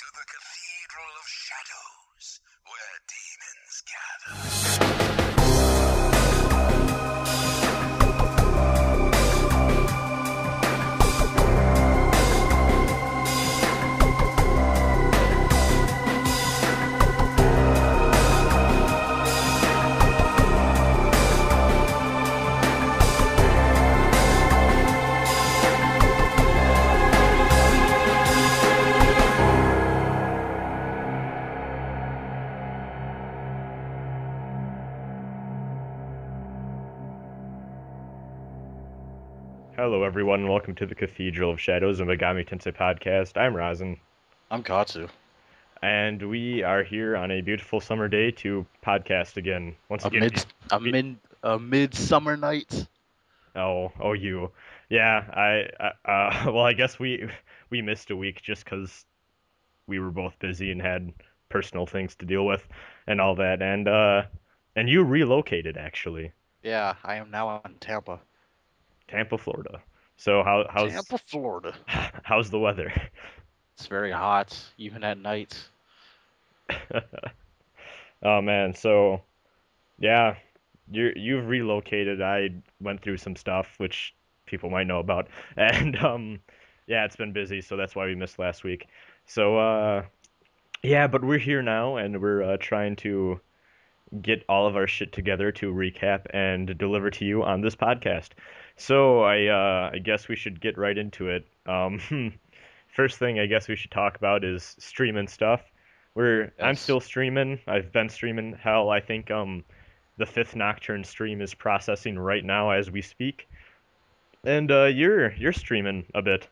to the Cathedral of Shadows, where demons gather. Hello everyone, and welcome to the Cathedral of Shadows, a Megami Tensei Podcast. I'm Rasen. I'm Katsu. And we are here on a beautiful summer day to podcast again. Once again, A midsummer night. you. Yeah, well, I guess we missed a week just because we were both busy and had personal things to deal with and all that. And you relocated, actually. Yeah, I am now in Tampa. Tampa, Florida. So how's Tampa, Florida. how's the weather? It's very hot, even at night. Oh man, so yeah, you've relocated. I went through some stuff which people might know about, and yeah, it's been busy, so that's why we missed last week. So yeah, but we're here now, and we're trying to get all of our shit together to recap and deliver to you on this podcast. So I guess we should get right into it. First thing I guess we should talk about is streaming stuff. I'm Yes. still streaming. I've been streaming. Hell, I think the fifth Nocturne stream is processing right now as we speak. And you're streaming a bit.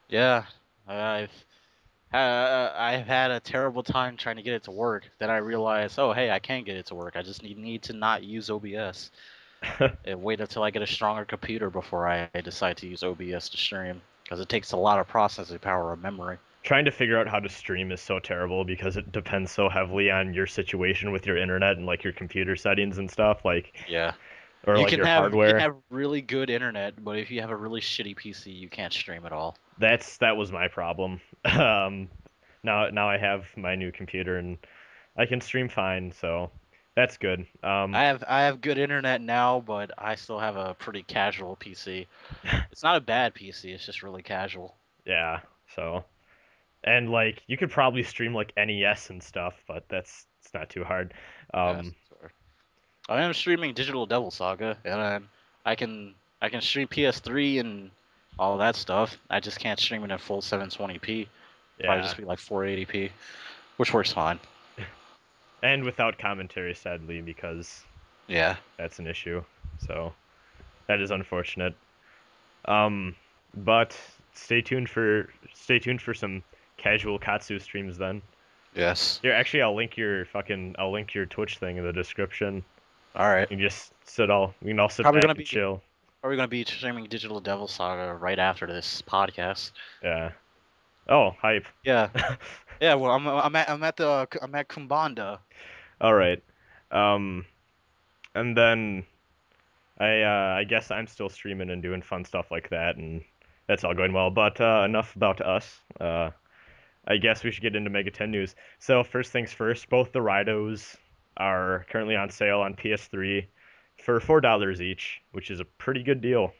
Yeah, I've I've had a terrible time trying to get it to work. Then I realized, oh hey, I can get it to work. I just need to not use OBS and wait until I get a stronger computer before I decide to use OBS to stream, because it takes a lot of processing power and memory. Trying to figure out how to stream is so terrible because it depends so heavily on your situation with your internet and like your computer settings and stuff, like Yeah. or You like can your have hardware. you can have really good internet, but if you have a really shitty PC, you can't stream at all. That was my problem. Now I have my new computer and I can stream fine, so that's good. I have good internet now, but I still have a pretty casual PC. It's not a bad PC, it's just really casual. Yeah, so and like you could probably stream like NES and stuff, but it's not too hard. Yeah, Um, sure. I am streaming Digital Devil Saga, and I can stream PS3 and all that stuff. I just can't stream it in full 720p. Probably yeah, just be like 480p, which works fine. and without commentary, sadly, because Yeah. that's an issue. So that is unfortunate. But stay tuned for some casual Katsu streams then. Yes. Here, actually, I'll link your Twitch thing in the description. All right. You can just we can all sit Probably back gonna and be chill. Are we gonna be streaming Digital Devil Saga right after this podcast? Yeah. Oh, hype. Yeah. Yeah. Well, I'm at Kumbanda. All right. Um, and then I guess I'm still streaming and doing fun stuff like that, and that's all going well. But enough about us. I guess we should get into Mega 10 news. So first things first, both the Ridos are currently on sale on PS3 for $4 each, which is a pretty good deal.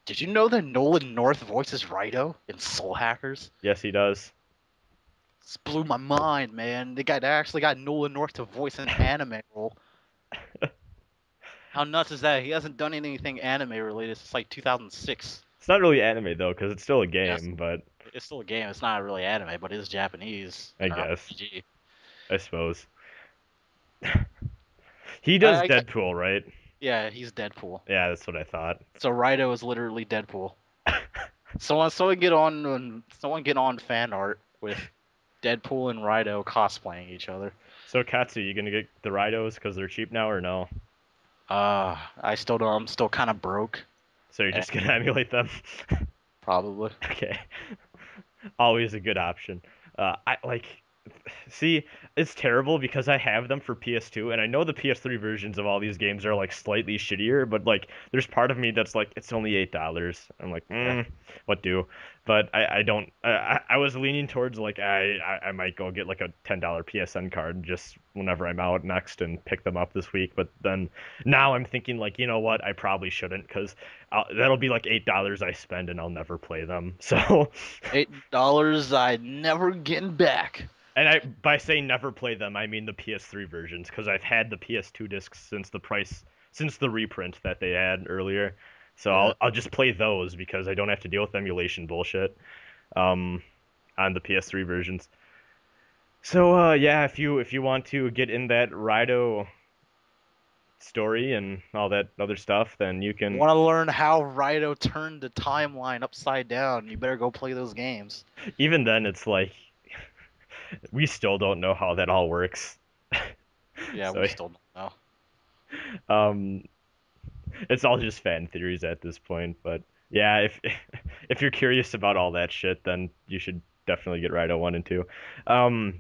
Did you know that Nolan North voices Rido in Soul Hackers? Yes, he does. This blew my mind, man. They actually got Nolan North to voice an anime role. How nuts is that? He hasn't done anything anime related since like 2006. It's not really anime though, because it's still a game, Yes. but It's still a game. It's not really anime, but it is Japanese. I or guess. RPG. I suppose. He does I- Deadpool, right? Yeah, he's Deadpool. Yeah, that's what I thought. So Rido is literally Deadpool. Someone get on fan art with Deadpool and Rido cosplaying each other. So Katsu, you gonna get the Ridos because they're cheap now or no? I still don't. I'm still kind of broke. So you're just gonna emulate them? Probably. Okay. Always a good option. See, it's terrible because I have them for PS2, and I know the PS3 versions of all these games are like slightly shittier, but like there's part of me that's like it's only $8. I'm like, Yeah. what do? But I don't. I was leaning towards like I might go get like a $10 PSN card just whenever I'm out next and pick them up this week. But then now I'm thinking like, you know what? I probably shouldn't because that'll be like $8 I spend and I'll never play them. So. $8 I never getting back. And by saying never play them, I mean the PS3 versions, because I've had the PS2 discs since the reprint that they had earlier. So Yeah. I'll just play those because I don't have to deal with emulation bullshit um, on the PS3 versions. So yeah, if you want to get in that Rido story and all that other stuff, then you can. Want to learn how Raito turned the timeline upside down? You better go play those games. Even then, it's like we still don't know how that all works. Yeah, So, we still don't know. um, it's all just fan theories at this point, but yeah, if if you're curious about all that shit, then you should definitely get Rido 1 and 2. Um,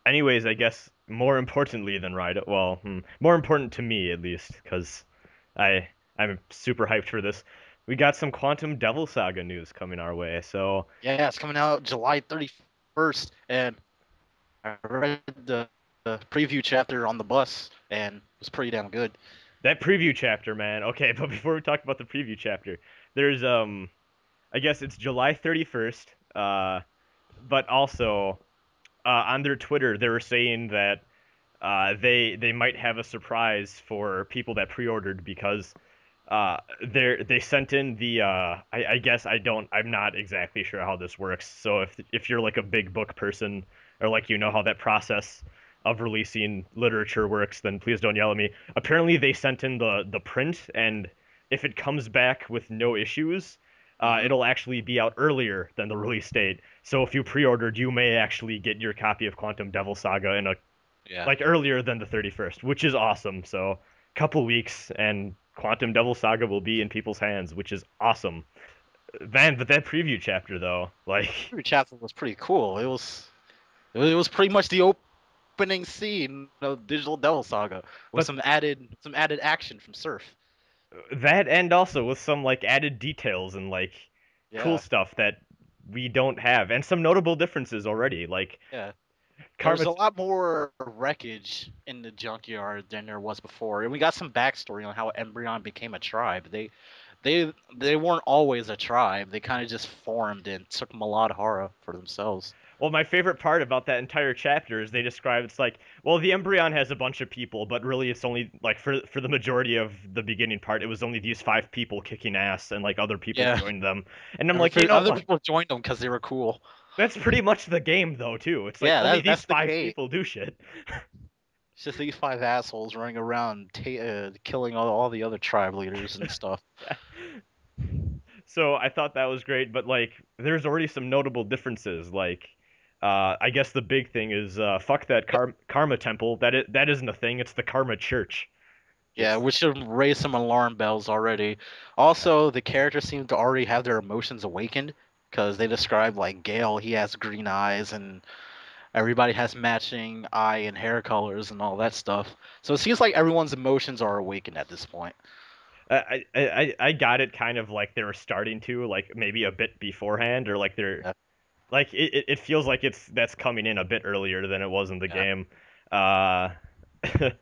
anyways, I guess more importantly than Rido, well, more important to me at least, because I'm super hyped for this. We got some Quantum Devil Saga news coming our way, so Yeah, it's coming out July 31st, and I read the preview chapter on the bus, and it was pretty damn good. that preview chapter, man. Okay, but before we talk about the preview chapter, there's I guess it's July 31st, but also on their Twitter, they were saying that they might have a surprise for people that pre-ordered because they sent in the I guess I'm not exactly sure how this works. So if you're like a big book person or like you know how that process of releasing literature works, then please don't yell at me. Apparently they sent in the print, and if it comes back with no issues, it'll actually be out earlier than the release date. So if you pre-ordered, you may actually get your copy of Quantum Devil Saga in a Yeah. like earlier than the 31st, which is awesome. So couple weeks and Quantum Devil Saga will be in people's hands, which is awesome. Man, but that preview chapter though, like The preview chapter was pretty cool. It was pretty much the opening scene of Digital Devil Saga with but some added action from Surf. that and also with some like added details and like cool Yeah. stuff that we don't have and some notable differences already. Like Yeah. There's Karma a lot more wreckage in the junkyard than there was before, and we got some backstory on how Embryon became a tribe. They weren't always a tribe. They kind of just formed and took Maladhara for themselves. Well, my favorite part about that entire chapter is they describe it's like, well, the Embryon has a bunch of people, but really it's only like for the majority of the beginning part, it was only these 5 people kicking ass and like other people Yeah. joined them. And I'm And like, you know other what? people joined them because they were cool. That's pretty much the game though, too. It's like Yeah, only that's these the five game. people do shit. It's just these 5 assholes running around killing all the other tribe leaders and stuff. So I thought that was great, but like there's already some notable differences. Like I guess the big thing is fuck that karma temple. That isn't a thing. It's the karma church. Yeah, It's which should raise some alarm bells already. Also, the characters seem to already have their emotions awakened because they describe like Gale, he has green eyes, and everybody has matching eye and hair colors and all that stuff. So it seems like everyone's emotions are awakened at this point. I got it kind of like they were starting to like maybe a bit beforehand or like they're Yeah, like it feels like that's coming in a bit earlier than it was in the yeah, game. Uh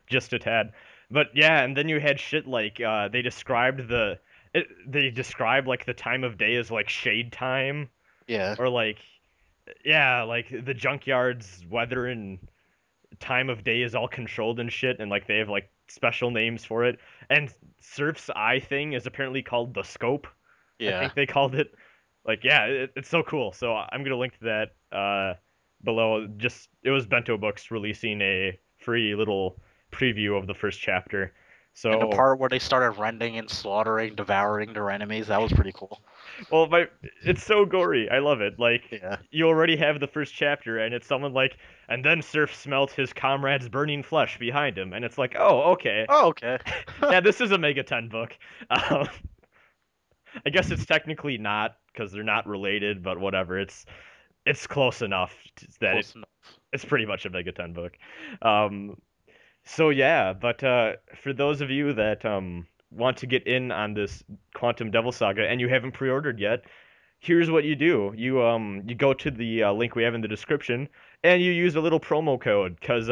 just a tad. But yeah, and then you had shit like they described like the time of day as like shade time yeah. or like yeah, like the junkyard's weather and time of day is all controlled and shit and like they have like special names for it. And Surf's eye thing is apparently called the scope. I Yeah. think they called it. Like yeah, it's so cool. So I'm gonna link to that below. Just it was Bento Books releasing a free little preview of the first chapter. And the So part where they started rending and slaughtering, devouring their enemies, that was pretty cool. well, it's so gory. I love it. Like Yeah. you already have the first chapter, and it's someone like, and then Surf smelt his comrade's burning flesh behind him, and it's like, oh, okay, Oh, okay. yeah, this is a Mega 10 book. Um, I guess it's technically not because they're not related, but whatever. It's close enough that Close enough. it's pretty much a Megaten book. Um, so yeah, but for those of you that want to get in on this Quantum Devil Saga and you haven't pre-ordered yet, here's what you do. You go to the link we have in the description and you use a little promo code because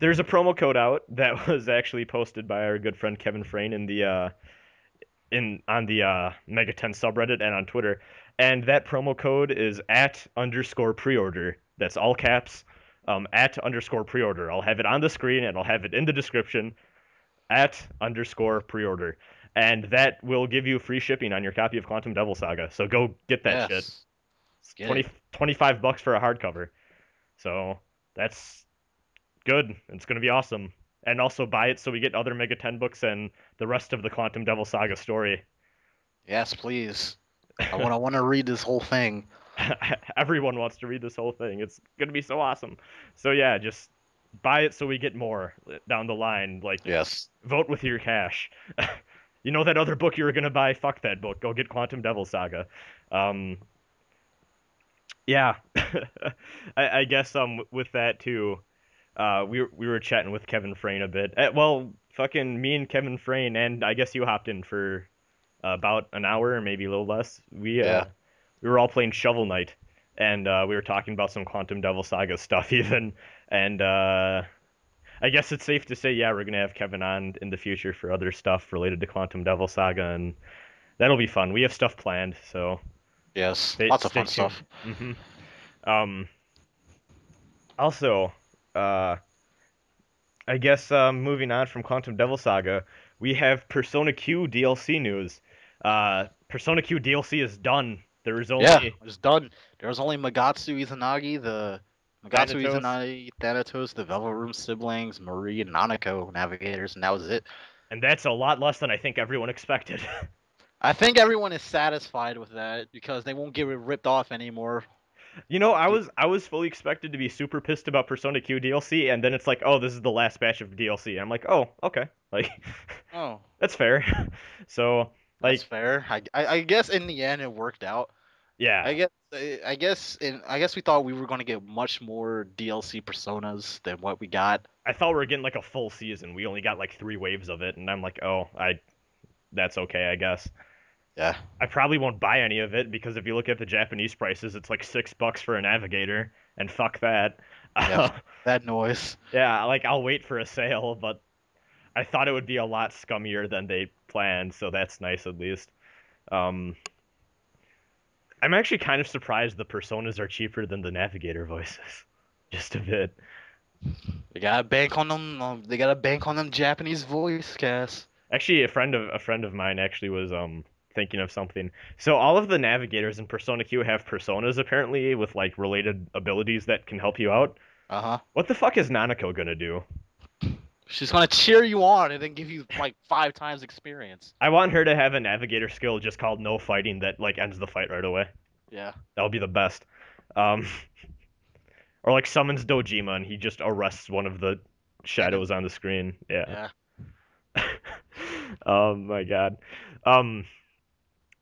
there's a promo code out that was actually posted by our good friend Kevin Frayne in the in on the Megaten subreddit and on Twitter, and that promo code is at underscore preorder. That's all caps. At underscore preorder. I'll have it on the screen and I'll have it in the description. At underscore preorder, and that will give you free shipping on your copy of Quantum Devil Saga. So go get that shit. Yes. It's Get it. 25 bucks for a hardcover. So that's good. It's gonna be awesome. And also buy it so we get other Mega 10 books and the rest of the Quantum Devil Saga story. Yes, please. I want to read this whole thing. Everyone wants to read this whole thing. It's gonna be so awesome. So yeah, just buy it so we get more down the line. Like, Yes. vote with your cash. You know that other book you were gonna buy? Fuck that book. Go get Quantum Devil Saga. Um, yeah. I guess with that too, we were chatting with Kevin Frayne a bit. Well, fucking me and Kevin Frayne, and I guess you hopped in for about an hour, maybe a little less. Yeah. We were all playing Shovel Knight, and we were talking about some Quantum Devil Saga stuff even, and I guess it's safe to say, yeah, we're gonna have Kevin on in the future for other stuff related to Quantum Devil Saga, and that'll be fun. We have stuff planned, so Yes. Lots of stay fun tuned. stuff. Um, also, uh, I guess moving on from Quantum Devil Saga, we have Persona Q DLC news. Persona Q DLC is done. There is Yeah, only it's done. There was only Magatsu Izanagi, the Thanatos, Thanatos, the Velvet Room siblings, Marie and Nanako navigators, and that was it. and that's a lot less than I think everyone expected. I think everyone is satisfied with that because they won't get ripped off anymore. You know, I was fully expected to be super pissed about Persona Q DLC, and then it's like, oh, this is the last batch of DLC. I'm like, oh, okay, like Oh, that's fair. So, that's like, fair. I guess in the end it worked out. yeah, I guess we thought we were going to get much more DLC personas than what we got. I thought we were getting like a full season. We only got like 3 waves of it, and I'm like, oh, that's okay, I guess. Yeah. I probably won't buy any of it because if you look at the Japanese prices, it's like $6 for a navigator, and fuck that. Yeah. That noise. Yeah, like I'll wait for a sale, but I thought it would be a lot scummier than they planned, so that's nice at least. Um, I'm actually kind of surprised the personas are cheaper than the navigator voices, just a bit. They gotta bank on them. They gotta bank on them Japanese voice casts. Actually, a friend of mine actually was thinking of something. So all of the navigators in Persona Q have personas apparently with like related abilities that can help you out. Uh-huh. What the fuck is Nanako gonna do? She's gonna cheer you on and then give you like 5 times experience. I want her to have a navigator skill just called no fighting that like ends the fight right away. Yeah. That would be the best. Um, or like summons Dojima and he just arrests one of the shadows on the screen. Yeah. Yeah. Oh my god. Um,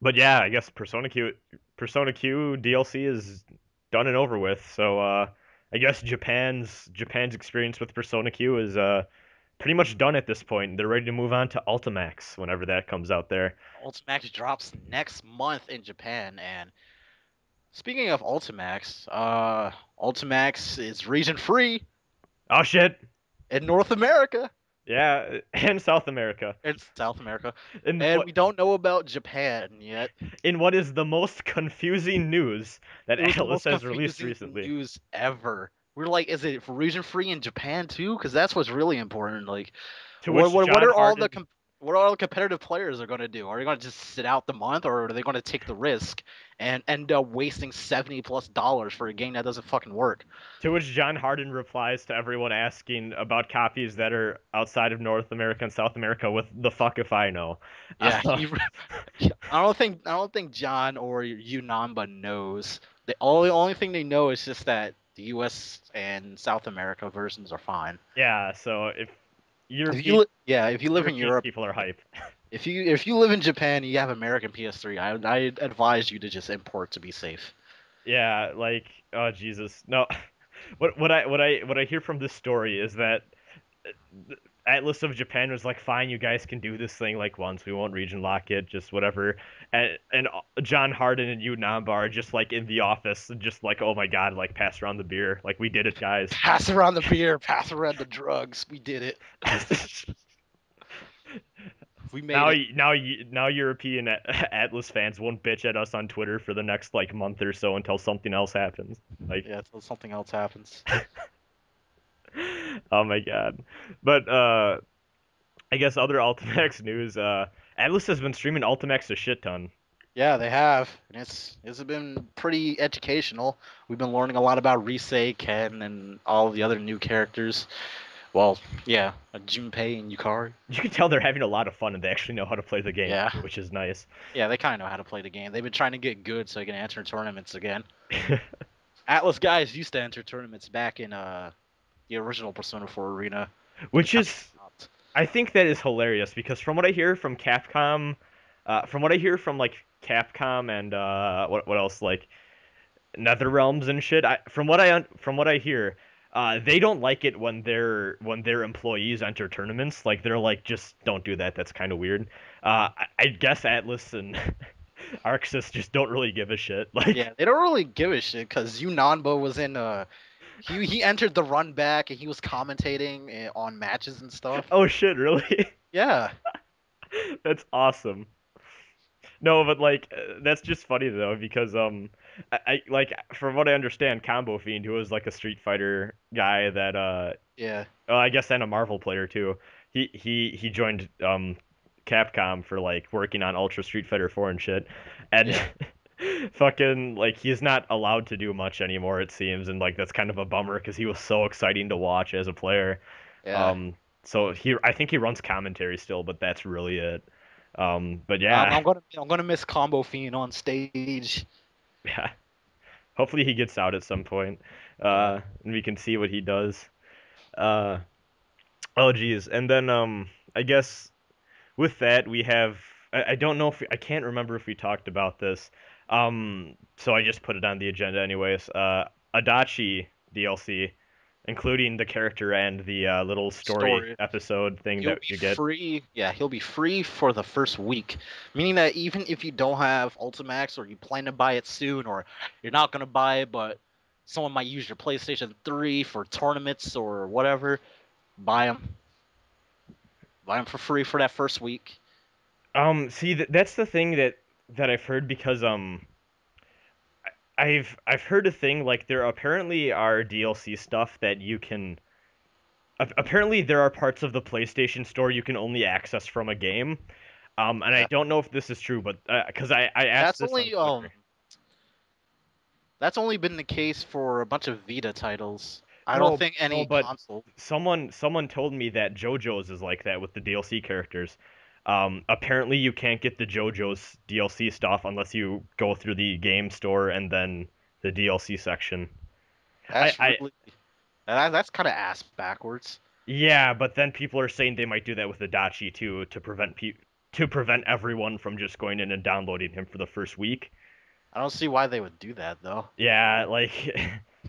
but yeah, I guess Persona Q DLC is done and over with. So I guess Japan's experience with Persona Q is pretty much done at this point. They're ready to move on to Ultimax whenever that comes out there. Ultimax drops next month in Japan, and speaking of Ultimax, Ultimax is region free Oh shit. in North America Yeah, and South America. and South America, In and what we don't know about Japan yet. in what is the most confusing news that It was the Atlus most has released confusing recently. news ever. We're like, is it region free in Japan too? Because that's what's really important. Like, To which what John are all the Harden what are all the competitive players are going to do? Are they going to just sit out the month, or are they going to take the risk and end up wasting $70+ for a game that doesn't fucking work? To which John Harden replies to everyone asking about copies that are outside of North America and South America with "the fuck if I know." Yeah, I don't think John or Unamba knows. The only thing they know is just that the U.S. and South America versions are fine. Yeah, so if If you live in European Europe, people are hype. if you live in Japan, and you have American PS3. I advise you to just import to be safe. Yeah, like, oh Jesus, no. What I hear from this story is that Atlus of Japan was like, fine, you guys can do this thing like once. We won't region lock it, just whatever. And John Harden and Yu Namba are just like in the office, and just like, oh my God, like pass around the beer, like we did it, guys. Pass around the beer, pass around the drugs. We did it. We made it. Now European Atlus fans won't bitch at us on Twitter for the next like month or so until something else happens. Like, Yeah, until something else happens. oh my God. But I guess other Ultimax news. Atlus has been streaming Ultimax a shit ton. Yeah, they have, and it's been pretty educational. We've been learning a lot about Risei, Ken, and all the other new characters. Well, yeah, Junpei and Yukari. You can tell they're having a lot of fun and they actually know how to play the game, Yeah. which is nice. Yeah, they kind of know how to play the game. They've been trying to get good so they can enter tournaments again. Atlus guys used to enter tournaments back in the original Persona 4 arena. Which is, I think that is hilarious because from what I hear from Capcom, like Capcom and what else, like NetherRealms and shit. From what I hear, they don't like it when their employees enter tournaments. Like they're like, just don't do that. That's kind of weird. I guess Atlus and Arxis just don't really give a shit. Like, Yeah, they don't really give a shit because Yunanbo was in he entered the run back and he was commentating on matches and stuff. oh shit, really? Yeah. That's awesome. No, but like that's just funny though because I like from what I understand, Combo Fiend, who was like a Street Fighter guy that Yeah. I guess and a Marvel player too. He joined Capcom for like working on Ultra Street Fighter 4 and shit, and fucking like he's not allowed to do much anymore it seems, and like that's kind of a bummer because he was so exciting to watch as a player. Yeah. So I think he runs commentary still, but that's really it. But yeah, I'm gonna miss Combo Fiend on stage. yeah. Hopefully he gets out at some point, and we can see what he does. Uh, oh geez, and then I guess with that we have I don't know if I can't remember if we talked about this. So I just put it on the agenda anyways. Adachi DLC, including the character and the little story episode thing He'll that be you get. free. Yeah, he'll be free for the first week, meaning that even if you don't have Ultimax or you plan to buy it soon, or you're not gonna buy it, but someone might use your PlayStation 3 for tournaments or whatever, buy them. Buy them for free for that first week. See that's the thing that I've heard because I've heard a thing like there apparently are DLC stuff that you can apparently there are parts of the PlayStation Store you can only access from a game. And I don't know if this is true, but because I asked That's this on Twitter. that's only been the case for a bunch of Vita titles. I No, don't think any but console. someone told me that JoJo's is like that with the DLC characters. Apparently you can't get the JoJo's DLC stuff unless you go through the game store and then the DLC section. That's I really that's kind of ass backwards. Yeah, but then people are saying they might do that with Adachi too to prevent everyone from just going in and downloading him for the first week. I don't see why they would do that though. Yeah, like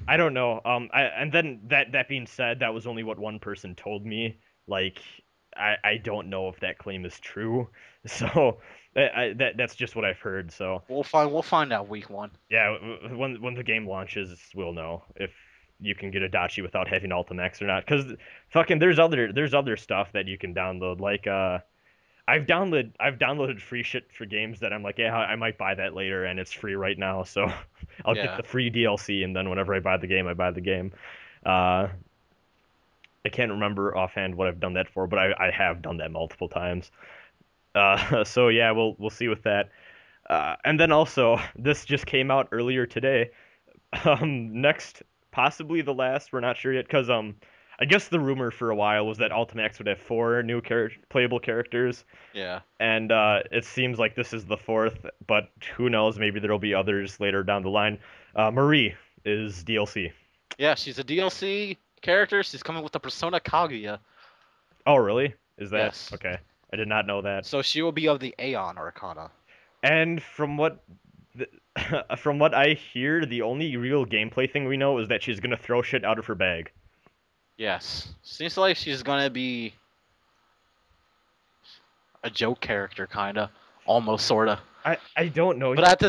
I don't know. And then that being said, that was only what one person told me. Like I don't know if that claim is true. So that's just what I've heard. So We'll find out week 1. yeah, when the game launches, we'll know if you can get Adachi without having Ultimax or not. Because fucking there's other stuff that you can download. Like I've downloaded free shit for games that I'm like, yeah, I might buy that later, and it's free right now. So I'll get the free DLC, and then whenever I buy the game, I buy the game. I can't remember offhand what I've done that for, but I have done that multiple times. So yeah, we'll see with that. And then also, this just came out earlier today. Next, possibly the last, we're not sure yet, because I guess the rumor for a while was that Ultimax would have 4 new playable characters. Yeah. And it seems like this is the 4th, but who knows? Maybe there'll be others later down the line. Marie is DLC. Yeah, she's a DLC character. She's coming with the Persona Kaguya. Oh, really? Is that Yes. okay? I did not know that. So she will be of the Aeon Arcana. And from what From what I hear, the only real gameplay thing we know is that she's gonna throw shit out of her bag. Yes. Seems like she's gonna be a joke character, kinda, almost, sorta. I don't know. But at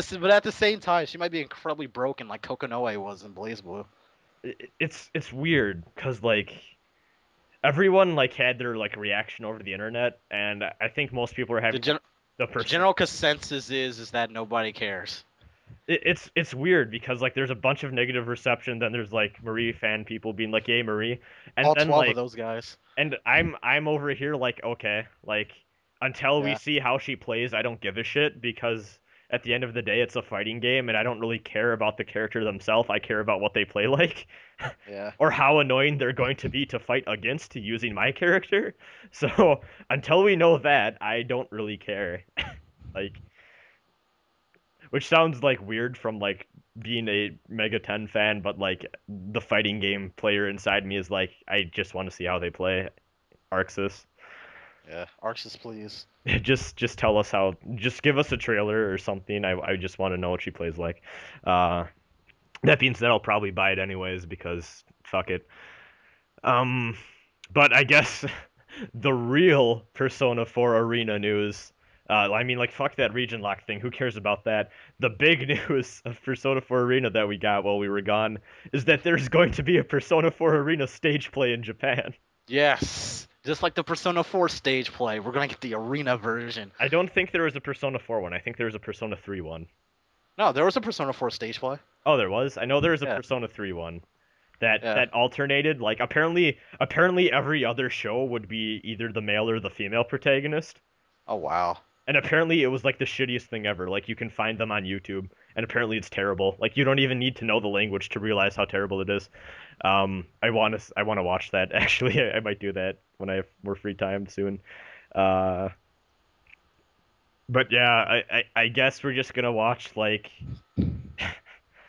the same time, she might be incredibly broken, like Kokonoe was in BlazBlue. It's weird because like everyone like had their like reaction over the internet, and I think most people are The, having gen- the the general consensus is that nobody cares. it's weird because like there's a bunch of negative reception, then there's like Marie fan people being like, "Yay, Marie," and All then 12 of like those guys. and I'm over here like, okay, like until we Yeah. see how she plays, I don't give a shit because at the end of the day, it's a fighting game, and I don't really care about the character themselves. I care about what they play like, Yeah. or how annoying they're going to be to fight against using my character. So until we know that, I don't really care. Like, which sounds like weird from like being a Mega 10 fan, but like the fighting game player inside me is like, I just want to see how they play Arxis. Yeah. Arxis, please. Just tell us how. Just give us a trailer or something. I just want to know what she plays like. Uh, that being said, I'll probably buy it anyways because fuck it. Um, but I guess the real Persona 4 Arena news. I mean, like, fuck that region lock thing. Who cares about that? The big news of Persona 4 Arena that we got while we were gone is that there's going to be a Persona 4 Arena stage play in Japan. Yes. Just like the Persona 4 stage play, we're gonna get the arena version. I don't think there was a Persona 4 one. I think there was a Persona 3 one. No, there was a Persona 4 stage play. Oh, there was. I know there was a Yeah. Persona 3 one that Yeah. alternated. Like apparently every other show would be either the male or the female protagonist. Oh wow. And apparently it was like the shittiest thing ever. Like you can find them on YouTube, and apparently it's terrible. Like you don't even need to know the language to realize how terrible it is. I want to watch that. Actually, I might do that when I have more free time soon. Uh, but yeah, I guess we're just gonna watch like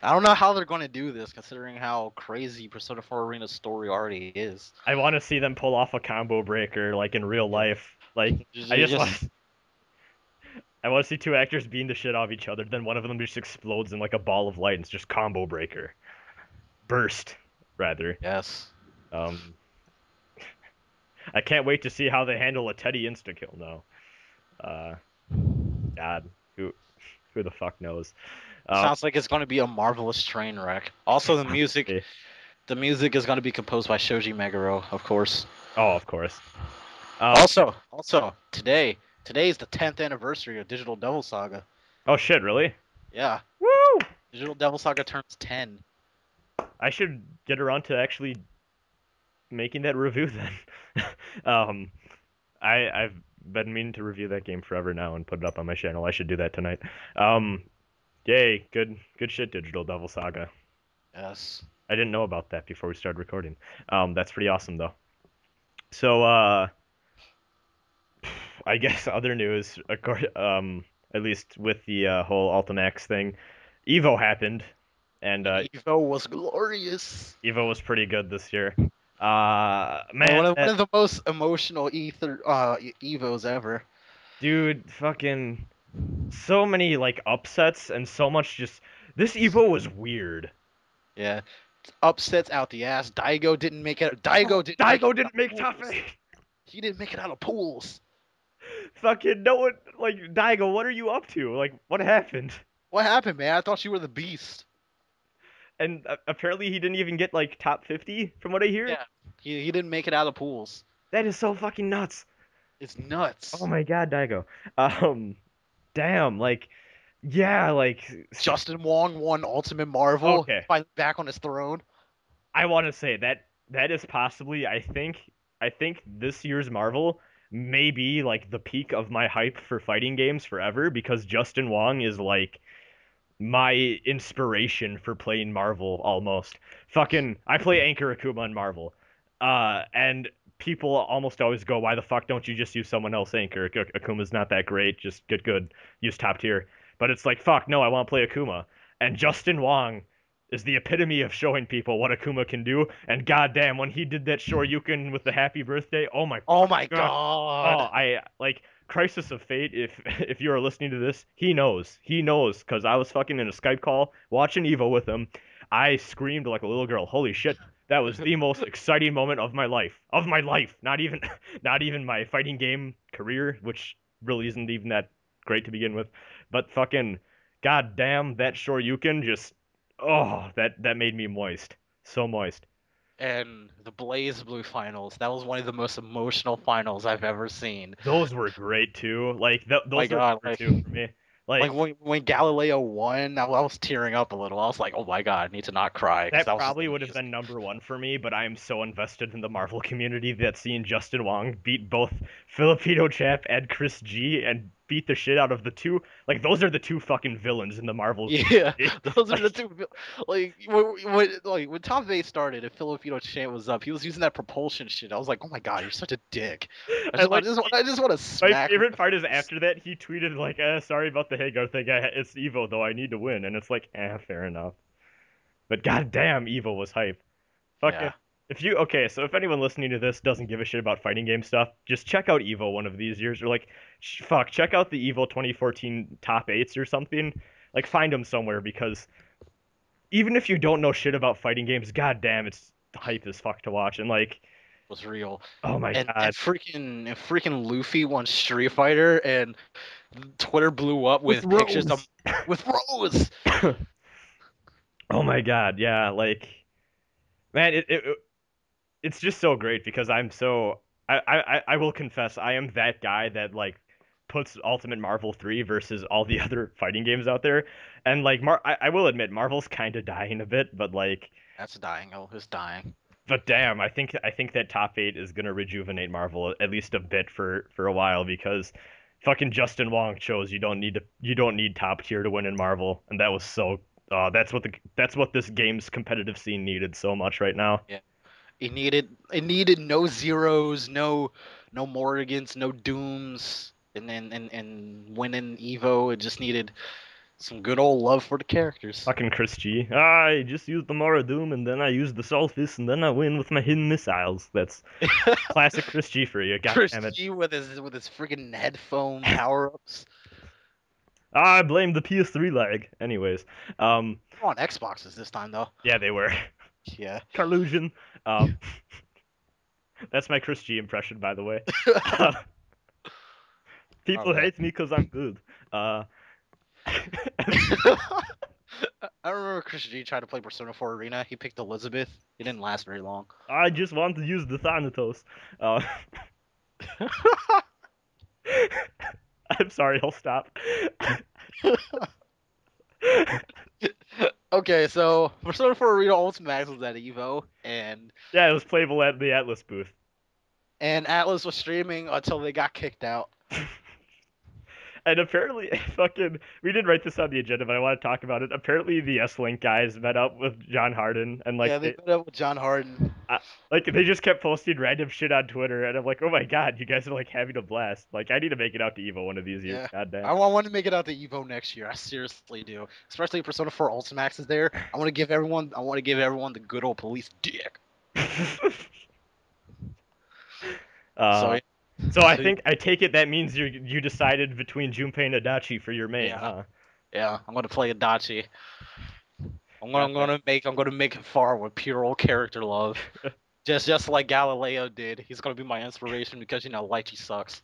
I don't know how they're going to do this, considering how crazy Persona 4 Arena's story already is. I want to see them pull off a combo breaker like in real Yeah. life. Like Just, I just just want. I want to see two actors beating the shit out of each other. Then one of them just explodes in like a ball of light and it's just combo breaker, burst rather. yes. Um, I can't wait to see how they handle a Teddy insta kill now. Uh, God, who the fuck knows? Sounds like it's going to be a marvelous train wreck. Also, the music is going to be composed by Shoji Meguro, of course. Oh, of course. Also, today's the 10th anniversary of Digital Devil Saga. Oh shit, really? Yeah, Woo! Digital Devil Saga turns 10. I should get around to actually making that review then. um, I've been meaning to review that game forever now and put it up on my channel. I should do that tonight. Yay, good shit, Digital Devil Saga. Yes. I didn't know about that before we started recording. That's pretty awesome though. So, I guess other news, at least with the whole Ultimax thing, Evo happened, and Evo was glorious. Evo was pretty good this year. Man, Man, one of the most emotional Evos ever. dude, fucking so many like upsets and so much just this Evo was weird. Yeah. Upsets out the ass. Daigo didn't make it. Daigo Didn't make top 8. He didn't make it out of pools. Fucking no one like Daigo, what are you up to? Like what happened? What happened, man? I thought you were the beast. And apparently he didn't even get like top 50 from what I hear. Yeah. He didn't make it out of pools. That is so fucking nuts. It's nuts. Oh my god, Daigo. Damn, like yeah, like Justin Wong won Ultimate Marvel. Okay. Finally back on his throne. I want to say that is possibly I think this year's Marvel may be like the peak of my hype for fighting games forever because Justin Wong is like my inspiration for playing Marvel almost. Fucking I play Anchor Akuma in Marvel. And people almost always go, "Why the fuck don't you just use someone else Anchor? Akuma's not that great. Just get good. Use top tier." But it's like, fuck, no, I want to play Akuma. And Justin Wong is the epitome of showing people what Akuma can do. And goddamn, when he did that Shoryuken with the happy birthday, oh my Oh my god. god. Oh, I like Crisis of Fate, if you are listening to this, he knows, because I was fucking in a Skype call watching Evo with him. I screamed like a little girl. Holy shit, that was the most exciting moment of my life, Not even, not even my fighting game career, which really isn't even that great to begin with, but fucking, goddamn, that Shoryuken just, oh, that made me moist, so moist. And the Blaze Blue finals, that was one of the most emotional finals I've ever seen. Those were great too. Like My those were God, number two for me. like Like when Galileo won, I was tearing up a little. I was like, oh my God, I need to not cry because that that was just probably would have amazing. been number one for me, but I am so invested in the Marvel community that seeing Justin Wong beat both Filipino chap and Chris G and beat the shit out of the two, like those are the two fucking villains in the Marvel Yeah, community. those are the two. Like when Top 8 started and Filipino Champ was up, he was using that propulsion shit. I was like, oh my God, you're such a dick. I I just, I like just, I just want to my smack. favorite part is after that he tweeted like, sorry about the Hagar thing. It's Evo though. I need to win, and it's like, fair enough. But goddamn, Evo was hype. Fucking, Yeah. if you okay, so if anyone listening to this doesn't give a shit about fighting game stuff, just check out Evo one of these years, or like, check out the Evo 2014 top eights or something. Like, find them somewhere because even if you don't know shit about fighting games, goddamn, it's hype as fuck to watch. And like, Was real. oh my And god, freaking Luffy won Street Fighter and Twitter blew up with with pictures of Rose. with Rose. Oh my god, yeah, like, man, it's just so great because I'm so I will confess I am that guy that like puts Ultimate Marvel 3 versus all the other fighting games out there. And like I will admit Marvel's kind of dying a bit, but like That's dying. Oh, it's dying. but damn, I think that top 8 is going to rejuvenate Marvel at least a bit for a while because fucking Justin Wong shows you don't need top tier to win in Marvel, and that was so that's what this game's competitive scene needed so much right now. Yeah. It needed no zeros, no Morgans, no Dooms, and then and winning Evo. It just needed some good old love for the characters. Fucking Chris G. I just used the Mara Doom and then I used the Solstice and then I win with my hidden missiles. That's classic Chris G for you. God Chris damn it. G with his freaking headphone power ups. I blame the PS3 lag. Anyways, um, On Xboxes this time though. yeah, they were. Yeah. Carlusion. That's my Chris G impression, by the way. People Oh, man. hate me because I'm good. I remember Chris G tried to play Persona 4 Arena. He picked Elizabeth. It didn't last very long. I just want to use the Thanatos. I'm sorry, I'll stop. Okay, so Persona 4 Arena Ultimax was at Evo, and Yeah, it was playable at the Atlus booth. Atlus was streaming until they got kicked out. And apparently, fucking, we didn't write this on the agenda, but I want to talk about it. Apparently, the S-Link guys met up with John Harden, and like, Yeah, they met up with John Harden. they just kept posting random shit on Twitter, and I'm like, oh my god, you guys are like having a blast. Like, I need to make it out to Evo one of these years. Yeah. God damn. I want to make it out to Evo next year. I seriously do. Especially if Persona 4 Ultimax is there. I want to give everyone the good old police dick. So So I take it that means you decided between Junpei and Adachi for your main, Yeah. huh? yeah, I'm gonna play Adachi. I'm Got gonna make it far with pure old character love. just like Galileo did. He's gonna be my inspiration because Lychee sucks.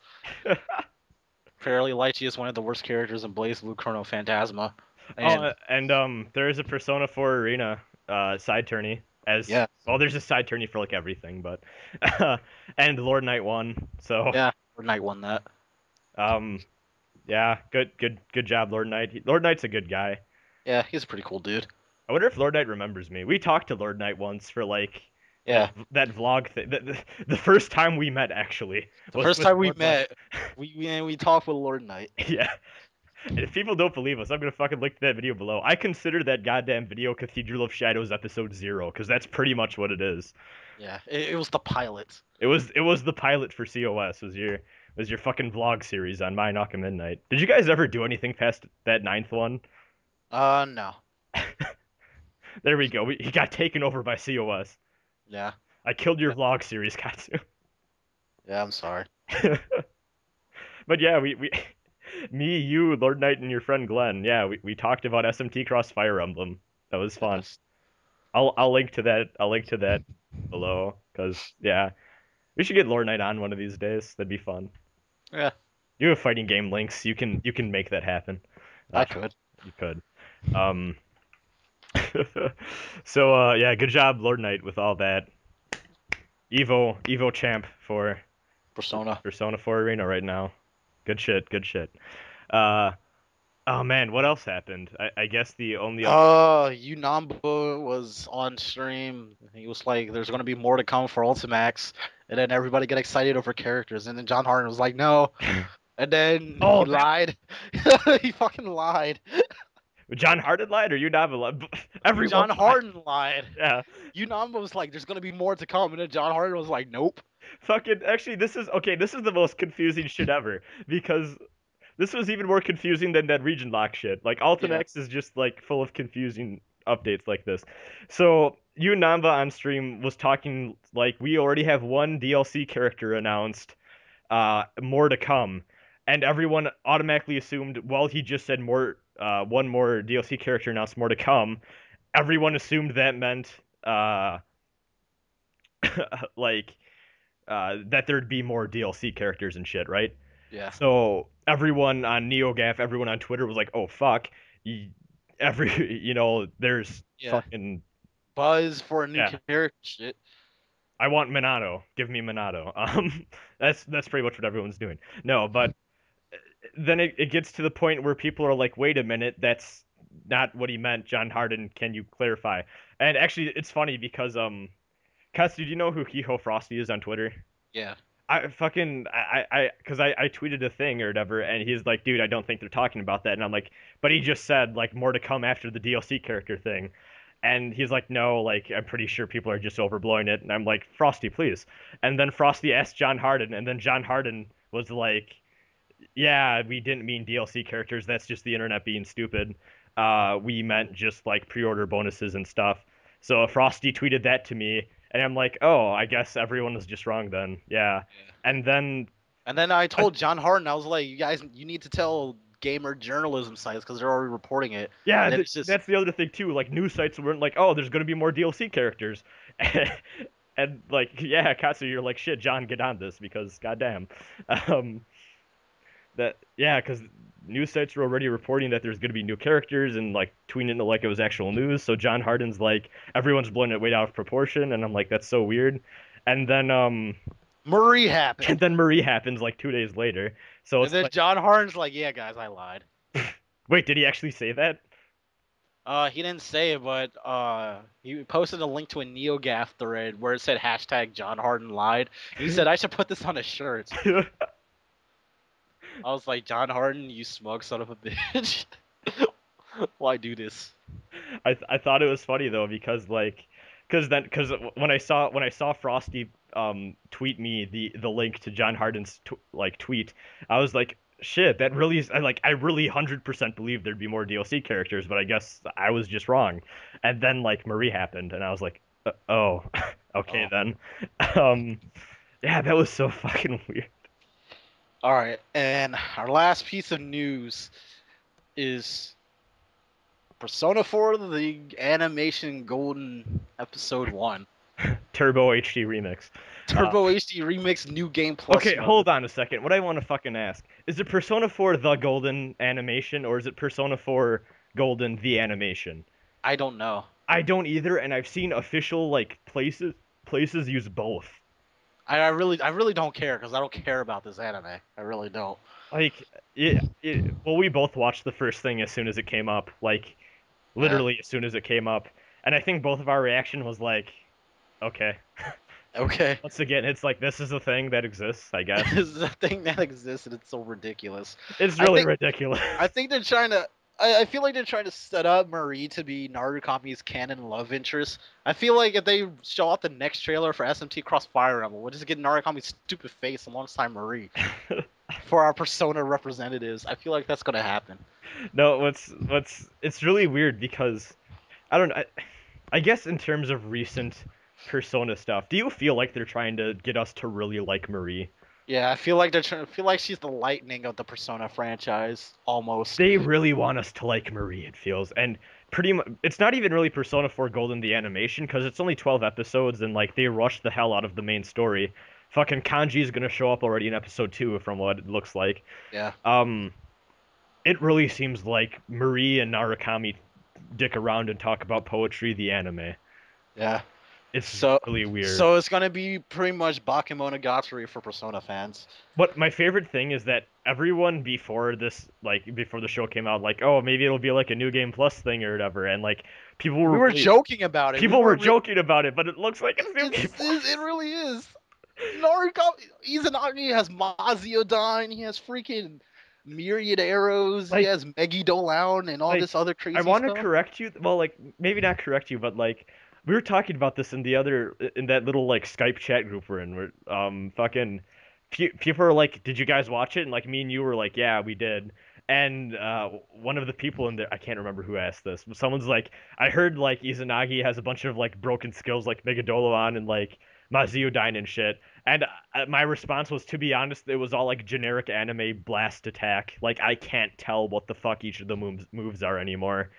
Apparently Lychee is one of the worst characters in Blaze Blue Chrono Phantasma. And there is a Persona 4 Arena side tourney as Yeah. well. There's a side tourney for like everything, but and Lord Knight won. So yeah, Knight won that. yeah, good job, Lord Knight. Lord Knight's a good guy. Yeah, he's a pretty cool dude. I wonder if Lord Knight remembers me. We talked to Lord Knight once for like Yeah. that vlog thing. The first time we met actually. The first time we Lord Knight. met, we talked with Lord Knight. Yeah. And if people don't believe us, I'm gonna fucking link to that video below. I consider that goddamn video Cathedral of Shadows episode 0, because that's pretty much what it is. Yeah, it was the pilot. It was the pilot for COS, was your fucking vlog series on My Naka Midnight. Did you guys ever do anything past that 9th one? No. There we go. He got taken over by COS. Yeah. I killed your vlog series, Katsu. Yeah, I'm sorry. But yeah, we me, you, Lord Knight, and your friend Glenn. Yeah, we talked about SMT Cross Fire Emblem. That was fun. Yes. I'll link to that. I'll link to that below, cause yeah, we should get Lord Knight on one of these days. That'd be fun. Yeah, You have fighting game links. You can make that happen. I Uh, could. you could. Um. So yeah, good job, Lord Knight, with all that. Evo champ for Persona. Persona 4 Arena right now. Good shit. Good shit. Uh. Oh man, what else happened? I guess the only Unamba was on stream. He was like, "There's gonna be more to come for Ultimax," and then everybody get excited over characters, and then John Harden was like, "No," and then Oh, he that- lied. He fucking lied. John Harden lied or you not lied? Everyone John lied. Harden lied. Yeah. Unamba was like, "There's gonna be more to come," and then John Harden was like, "Nope." Fucking actually this is okay, this is the most confusing shit ever because this was even more confusing than that region lock shit. Like Ultimax is just like full of confusing updates like this. So you Namba on stream was talking like we already have one DLC character announced, more to come, and everyone automatically assumed, well, he just said more, one more DLC character announced, more to come. Everyone assumed that meant like that there'd be more DLC characters and shit, right? Yeah. So everyone on NeoGAF, everyone on Twitter was like, "Oh fuck, every there's Yeah. fucking Buzz for a new Yeah. character. Shit. I want Minato. Give me Minato." That's pretty much what everyone's doing. No, but then it gets to the point where people are like, "Wait a minute, that's not what he meant, John Harden. Can you clarify?" And actually, it's funny because Katsu, do you know who Hiho Frosty is on Twitter? Yeah. Because I tweeted a thing or whatever, and he's like, dude, I don't think they're talking about that. And I'm like, but he just said, like, more to come after the DLC character thing. And he's like, no, like, I'm pretty sure people are just overblowing it. And I'm like, Frosty, please. And then Frosty asked John Harden, and then John Harden was like, yeah, we didn't mean DLC characters. That's just the internet being stupid. We meant just, like, pre-order bonuses and stuff. So Frosty tweeted that to me, and I'm like, oh, I guess everyone was just wrong then. Yeah. And then And then I told John Harden, I was like, "You guys, you need to tell gamer journalism sites because they're already reporting it." yeah, And then it's just that's the other thing too. Like news sites weren't like, oh, there's gonna be more DLC characters, and like, yeah, Katsu, you're like, shit, John, get on this because goddamn, um, because news sites were already reporting that there's gonna be new characters and like tweeting it like it was actual news. So John Harden's like, everyone's blowing it way out of proportion, and I'm like, that's so weird. And then Marie happened. and then Marie happens like 2 days later. So And it's then like, John Harden's like, "Yeah, guys, I lied." wait, did he actually say that? He didn't say it, but he posted a link to a NeoGAF thread where it said hashtag John Harden lied. He said I should put this on a shirt. I was like, John Harden, you smug son of a bitch. Why do this? I thought it was funny though because when I saw Frosty tweet me the link to John Harden's tweet, I was like, shit, that really is, I really 100% believe there'd be more DLC characters, but I guess I was just wrong. And then like Marie happened, and I was like, oh, okay then. Yeah, that was so fucking weird. All right, and our last piece of news is Persona 4: The Animation Golden Episode 1. Turbo HD Remix. Turbo HD Remix New Game Plus. Okay, mode. hold on a second. What I want to fucking ask is it Persona 4 The Golden Animation or is it Persona 4 Golden The Animation? I don't know. I don't either, and I've seen official like places use both. I really don't care because I don't care about this anime. I really don't. Like, well, we both watched the first thing as soon as it came up, like literally as soon as it came up, and I think both of our reaction was like, okay. Okay. Once again, it's like this is a thing that exists, I guess. This is a thing that exists and it's so ridiculous. It's really ridiculous. I think they're trying to. I feel like they're trying to set up Marie to be Narukami's canon love interest. I feel like if they show out the next trailer for SMT Cross Fire Emblem, we'll just get Narukami's stupid face alongside Marie for our Persona representatives. I feel like that's gonna happen. No, it's really weird because I don't know. I guess in terms of recent Persona stuff, do you feel like they're trying to get us to really like Marie? Yeah, I feel like I feel like she's the lightning of the Persona franchise, almost. They really want us to like Marie, it feels, and pretty much it's not even really Persona 4 Golden the animation because it's only 12 episodes and like they rushed the hell out of the main story. Fucking Kanji's gonna show up already in episode 2 from what it looks like. Yeah. It really seems like Marie and Narukami dick around and talk about poetry, the anime. Yeah. It's So really weird. so it's gonna be pretty much Bakemonogatari for Persona fans. But my favorite thing is that everyone before this, like before the show came out, like, oh, maybe it'll be like a New Game Plus thing or whatever, and like people were We were really- joking about it. people were joking about it, but it looks like it's New Game Plus. It really is. Narukami Izanagi has Maziodyne, he has freaking myriad arrows, Like- he has Megidown and all like, this other crazy I want to stuff. correct you. Well, like maybe not correct you, but like we were talking about this in that little like Skype chat group we're in. Where fucking people are like, "Did you guys watch it?" And like me and you were like, "Yeah, we did." And one of the people in there, I can't remember who asked this, but someone's like, "I heard like Izanagi has a bunch of like broken skills like Megadolon and like Maziodyne and shit." And my response was, to be honest, it was all like generic anime blast attack. Like I can't tell what the fuck each of the moves are anymore.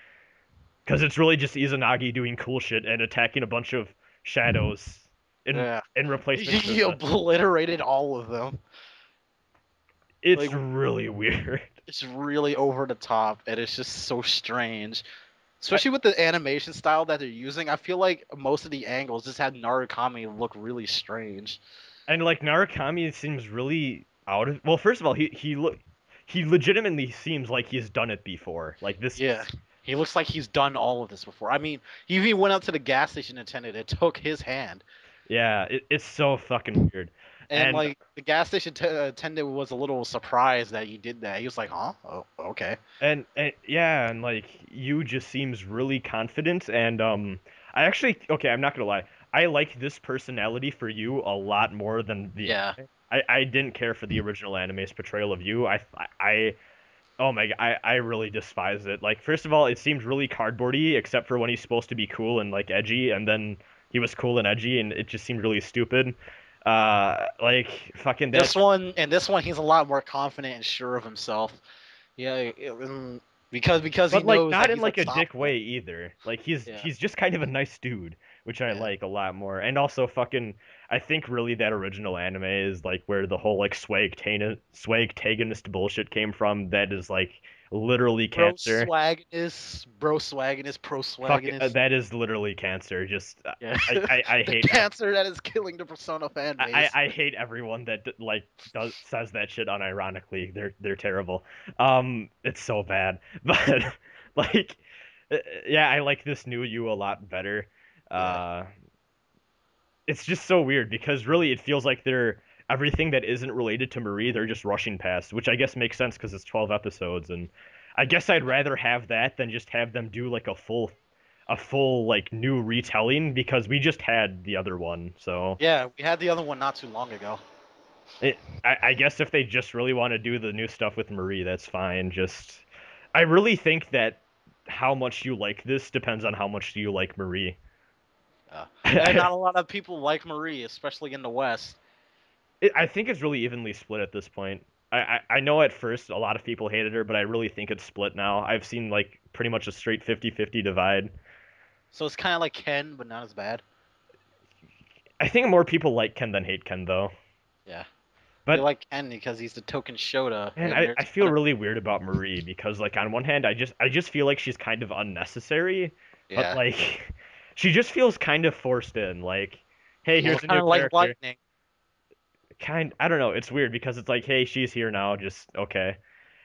Because it's really just Izanagi doing cool shit and attacking a bunch of shadows Yeah. in replacement. He obliterated all of them. It's like- really weird. It's really over the top, and it's just so strange. Especially with the animation style that they're using, I feel like most of the angles just had Narukami look really strange. And like Narukami seems really out of. Well, first of all, he legitimately seems like he's done it before. Like this. Yeah. He looks like he's done all of this before. I mean, he even went up to the gas station attendant and took his hand. Yeah, it's so fucking weird. And like, the gas station attendant was a little surprised that he did that. He was like, huh? Oh, okay. And yeah, and like you just seems really confident, and I actually, okay, I'm not gonna lie, I like this personality for you a lot more than the Yeah. I didn't care for the original anime's portrayal of you. Oh my god, I really despise it. Like, first of all, it seemed really cardboardy, except for when he's supposed to be cool and like edgy, and then he was cool and edgy, and it just seemed really stupid. Like fucking This one, he's a lot more confident and sure of himself. Yeah, because he but like knows not that in he's like a dick unstoppable. way either. Like he's Yeah. just kind of a nice dude, which I Yeah. like a lot more. And also fucking, I think really that original anime is like where the whole like swag-tagonist bullshit came from. That is like literally cancer. Bro swaginess, pro Fuck, swaginess. that is literally cancer. Just Yeah. I The hate cancer that is killing the Persona fan base. I hate everyone that like says that shit unironically. They're terrible. It's so bad. But like, yeah, I like this new you a lot better. It's just so weird because really it feels like they're everything that isn't related to Marie, they're just rushing past, which I guess makes sense because it's 12 episodes, and I guess I'd rather have that than just have them do like a full like new retelling because we just had the other one. So Yeah, we had the other one not too long ago. I guess if they just really want to do the new stuff with Marie, that's fine. Just I really think that how much you like this depends on how much you like Marie. And not a lot of people like Marie, especially in the West. I think it's really evenly split at this point. I know at first a lot of people hated her, but I really think it's split now. I've seen like pretty much a straight 50-50 divide. So it's kind of like Ken, but not as bad. I think more people like Ken than hate Ken, though. Yeah. But I like Ken because he's the token Shota. man, and I there's feel kind of- really weird about Marie because like on one hand I just feel like she's kind of unnecessary, Yeah. but like she just feels kind of forced in. Like, hey, here's a kind new of like character. Lightning. I don't know, it's weird because it's like, hey, she's here now, just okay.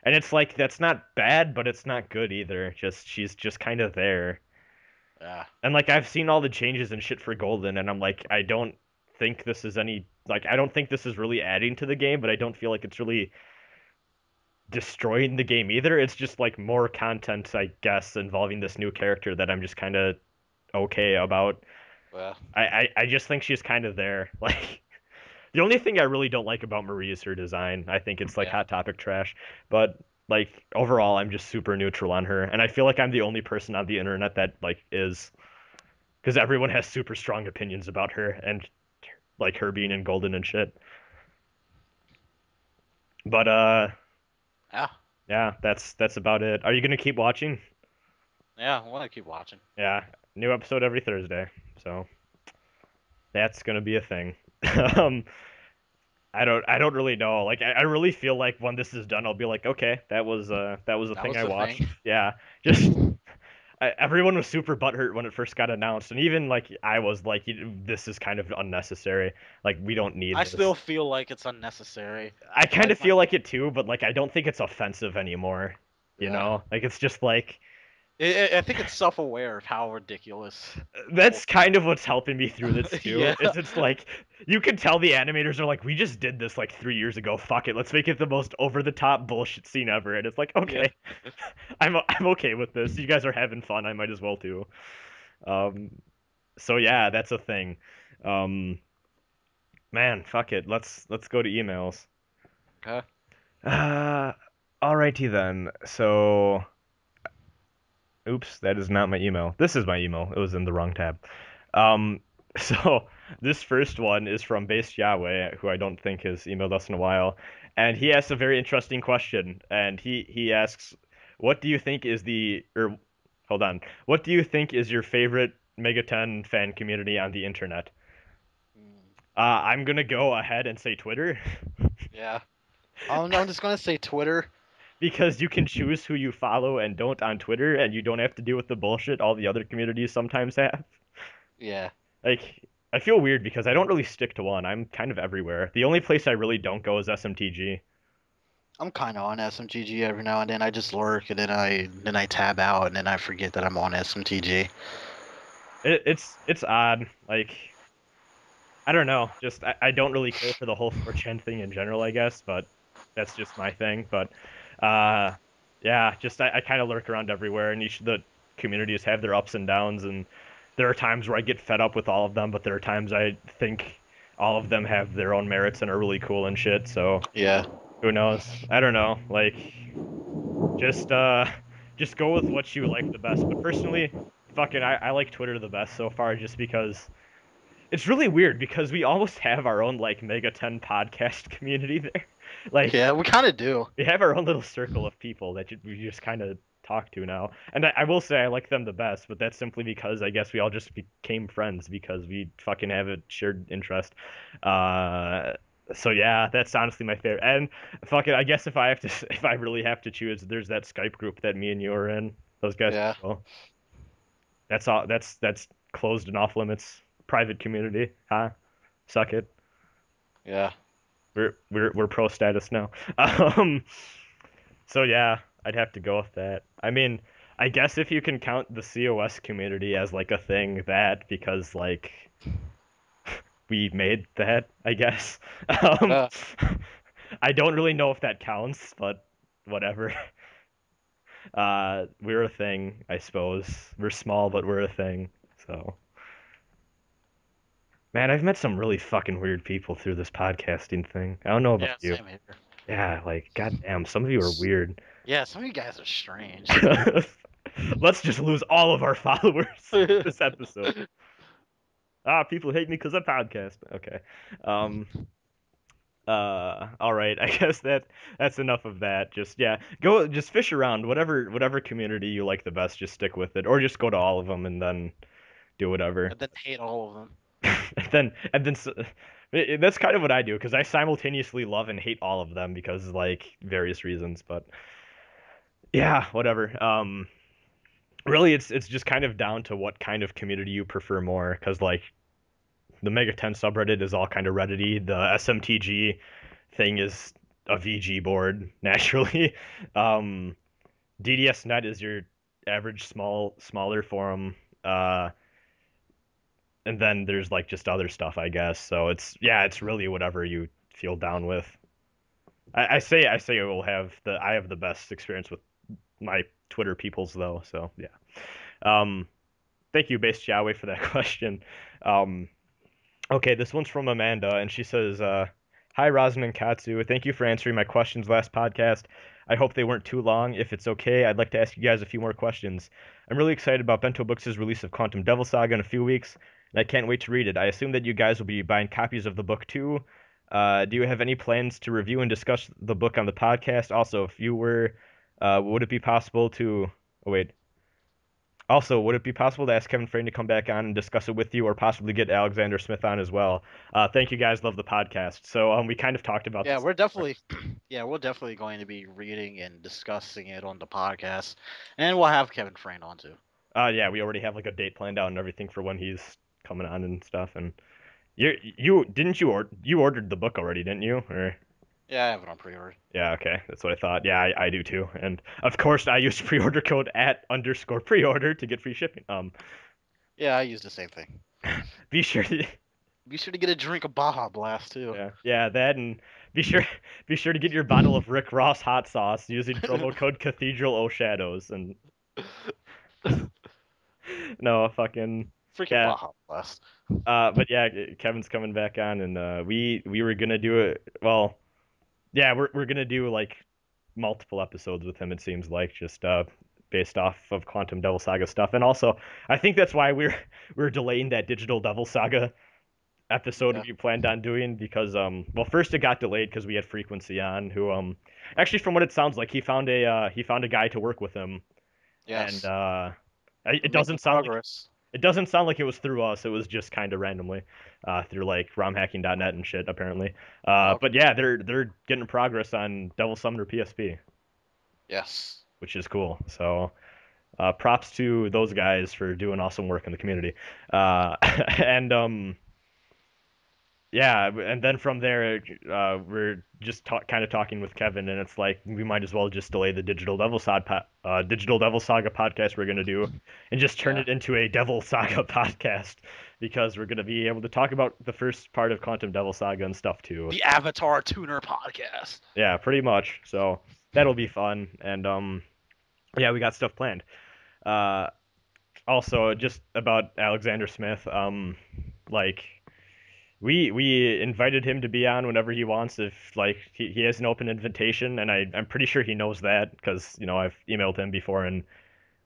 And it's like that's not bad, but it's not good either. Just she's just kind of there. Yeah. And like I've seen all the changes and shit for Golden, and I'm like, I don't think this is I don't think this is really adding to the game, but I don't feel like it's really destroying the game either. It's just like more content, I guess, involving this new character that I'm just kind of okay about. Well, I just think she's kind of there. Like the only thing I really don't like about Marie is her design. I think it's like Yeah. Hot Topic trash, but like overall I'm just super neutral on her, and I feel like I'm the only person on the internet that like is, because everyone has super strong opinions about her and like her being in Golden and shit. But Yeah, yeah, that's about it. Are you gonna keep watching? yeah, I want to keep watching. Yeah, new episode every Thursday. So that's gonna be a thing. um, I don't really know. Like I really feel like when this is done, I'll be like, okay, that was a That thing was I the watched. thing. Yeah, just everyone was super butthurt when it first got announced, and even like I was like, this is kind of unnecessary. Like we don't need I this. still feel like it's unnecessary. I kind Like of my, feel like it too, but like I don't think it's offensive anymore. You yeah, know, like it's just like I think it's self-aware of how ridiculous. that's kind of what's helping me through this too. Yeah, Is it's like you can tell the animators are like, we just did this like 3 years ago. Fuck it, let's make it the most over the top bullshit scene ever. And it's like, yeah. okay, I'm okay with this. You guys are having fun. I might as well too. Um, so yeah, that's a thing. Um, man, fuck it. Let's go to emails. Okay. Uh, alrighty then. So, oops, that is not my email. This is my email. It was in the wrong tab. Um, so this first one is from Based Yahweh, who I don't think has emailed us in a while, and he asks a very interesting question. And he asks, "What do you think is the or hold on, what do you think is your favorite Megaten fan community on the internet?" Mm, I'm gonna go ahead and say Twitter yeah. I'm just gonna say Twitter. because you can choose who you follow and don't on Twitter, and you don't have to deal with the bullshit all the other communities sometimes have. Yeah. Like, I feel weird because I don't really stick to one. I'm kind of everywhere. The only place I really don't go is SMTG. I'm kind of on SMTG every now and then. I just lurk and then I tab out and then I forget that I'm on SMTG. It's odd. Like, I don't know. Just I don't really care for the whole 4chan thing in general, I guess, but that's just my thing. But uh yeah, just I kind of lurk around everywhere, and each of the communities have their ups and downs, and there are times where I get fed up with all of them, but there are times I think all of them have their own merits and are really cool and shit. So Yeah. who knows? I don't know. Like just just go with what you like the best. But personally, fucking I like Twitter the best so far just because it's really weird because we almost have our own like Mega 10 podcast community there. Like Yeah, we kind of do. we have our own little circle of people that we just kind of talk to now. And I will say I like them the best, but that's simply because I guess we all just became friends because we fucking have a shared interest. Uh, so yeah, that's honestly my favorite. And fuck it, I guess if I have to, if I really have to choose, there's that Skype group that me and you are in. Those guys, Yeah. well, that's all. That's closed and off limits, private community. Huh? Suck it. Yeah. We're pro status now. Um. So yeah, I'd have to go with that. I mean, I guess if you can count the COS community as like a thing, that because like we made that, I guess. Um, Uh, I don't really know if that counts, but whatever. We're a thing, I suppose. We're small, but we're a thing. So, man, I've met some really fucking weird people through this podcasting thing. I don't know about yeah, you. same here. Yeah, like, goddamn, some of you are weird. Yeah, some of you guys are strange. Let's just lose all of our followers this episode. People hate me because I podcast. Okay. Um. All right. I guess that's enough of that. Just yeah, go just fish around whatever community you like the best. Just stick with it, or just go to all of them and then do whatever. And then hate all of them. That's kind of what I do because I simultaneously love and hate all of them because like various reasons. But yeah, whatever. Really, it's just kind of down to what kind of community you prefer more. Because like the Mega 10 subreddit is all kind of Reddity. The SMTG thing is a VG board naturally. Um, DDSnet is your average smaller forum. And then there's like just other stuff, I guess. So it's really whatever you feel down with. I say I have the best experience with my Twitter peoples though. So yeah. Um, thank you, Base Yahweh, for that question. Um, okay, this one's from Amanda, and she says, "Hi, Rasen and Katsu. Thank you for answering my questions last podcast. I hope they weren't too long. If it's okay, I'd like to ask you guys a few more questions. I'm really excited about Bento Books' release of Quantum Devil Saga in a few weeks, and I can't wait to read it. I assume that you guys will be buying copies of the book too. Do you have any plans to review and discuss the book on the podcast? Also, if you were, would it be possible to? Oh, wait. Also, would it be possible to ask Kevin Frayne to come back on and discuss it with you, or possibly get Alexander Smith on as well? Thank you guys. Love the podcast. So we kind of talked about Yeah, this. we're definitely, we're definitely going to be reading and discussing it on the podcast, and we'll have Kevin Frayne on too. Yeah, we already have like a date planned out and everything for when he's coming on and stuff. And you ordered the book already, didn't you? Or Yeah, I have it on pre-order. yeah, okay, that's what I thought. Yeah, I do too. And of course, I used pre-order code @_preorder to get free shipping. Yeah, I use the same thing. Be sure to Be sure to get a drink of Baja Blast too. yeah that, and be sure to get your bottle of Rick Ross hot sauce using promo code cathedralofshadows. And no fucking Freaking yeah. Baja Blast. But yeah, Kevin's coming back on, and we were gonna do it. Well, yeah, we're gonna do like multiple episodes with him. It seems like just based off of Quantum Devil Saga stuff, and also I think that's why we're delaying that Digital Devil Saga episode we planned on doing, because well, first it got delayed because we had Frequency on, who actually, from what it sounds like, he found a guy to work with him. Yes. And it doesn't sound like it doesn't sound like it was through us. It was just kind of randomly through like romhacking.net and shit, apparently. But yeah, they're getting progress on Devil Summoner PSP, Yes. which is cool. So props to those guys for doing awesome work in the community. And yeah, and then from there, we're just kind of talking with Kevin, and it's like we might as well just delay the Digital Devil Saga podcast we're gonna do, and just turn it into a Devil Saga podcast, because we're gonna be able to talk about the first part of Quantum Devil Saga and stuff too. The Avatar Tuner podcast. Yeah, pretty much. So that'll be fun, and yeah, we got stuff planned. Also, just about Alexander Smith, like. We invited him to be on whenever he wants, if like he has an open invitation, and I'm pretty sure he knows that, because I've emailed him before and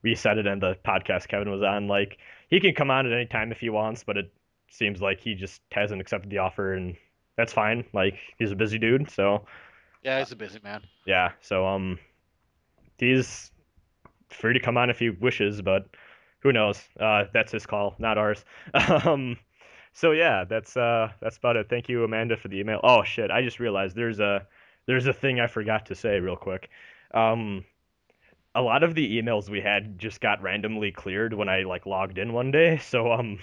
we said it in the podcast Kevin was on. Like, he can come on at any time if he wants, but it seems like he just hasn't accepted the offer, and that's fine. Like, he's a busy dude, so Yeah, he's a busy man. yeah. So he's free to come on if he wishes, but who knows? That's his call, not ours. So yeah, that's about it. Thank you, Amanda, for the email. Oh shit, I just realized there's a thing I forgot to say real quick. A lot of the emails we had just got randomly cleared when I like logged in one day. So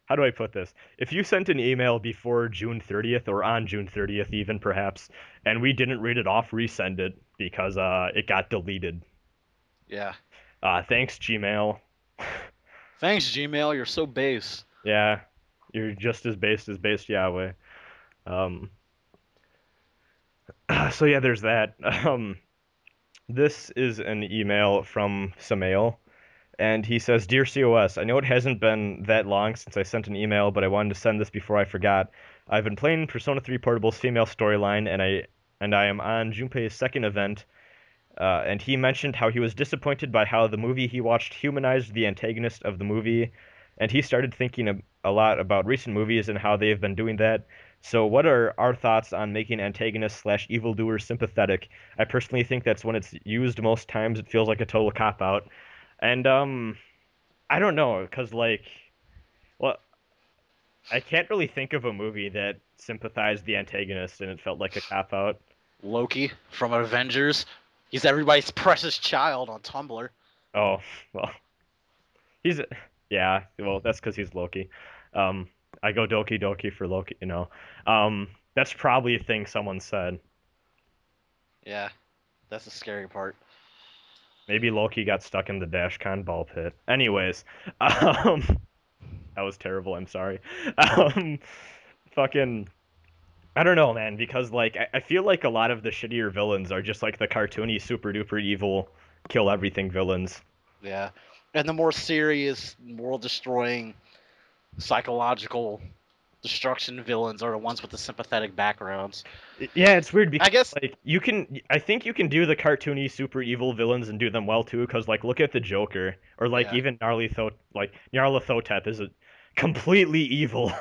how do I put this? If you sent an email before June 30th, or on June 30th even perhaps, and we didn't read it off, resend it, because it got deleted. Yeah. Thanks, Gmail. Thanks, Gmail. You're so base. Yeah. You're just as based Yahweh. So yeah, there's that. This is an email from Samael, and he says, "Dear COS, I know it hasn't been that long since I sent an email, but I wanted to send this before I forgot. I've been playing Persona 3 Portable's female storyline, and I am on Junpei's second event, and he mentioned how he was disappointed by how the movie he watched humanized the antagonist of the movie, and he started thinking a lot about recent movies and how they have been doing that. So what are our thoughts on making antagonists/evildoers sympathetic? I personally think that's when it's used most times. It feels like a total cop-out. And I don't know, because like, well, I can't really think of a movie that sympathized the antagonist and it felt like a cop-out. Loki from Avengers. He's everybody's precious child on Tumblr. Oh, well, yeah, well, that's because he's Loki. I go Doki Doki for Loki, That's probably a thing someone said. Yeah, that's the scary part. Maybe Loki got stuck in the Dashcon ball pit. Anyways, that was terrible, I'm sorry. Fucking, I don't know, man, because, like, I feel like a lot of the shittier villains are just, like, the cartoony, super-duper evil, kill-everything villains. Yeah, and the more serious, world-destroying, psychological destruction villains are the ones with the sympathetic backgrounds. Yeah, it's weird because, I guess, like, I think you can do the cartoony, super evil villains and do them well, too, because, like, look at the Joker, or, like, even Nyarlathotep is a completely evil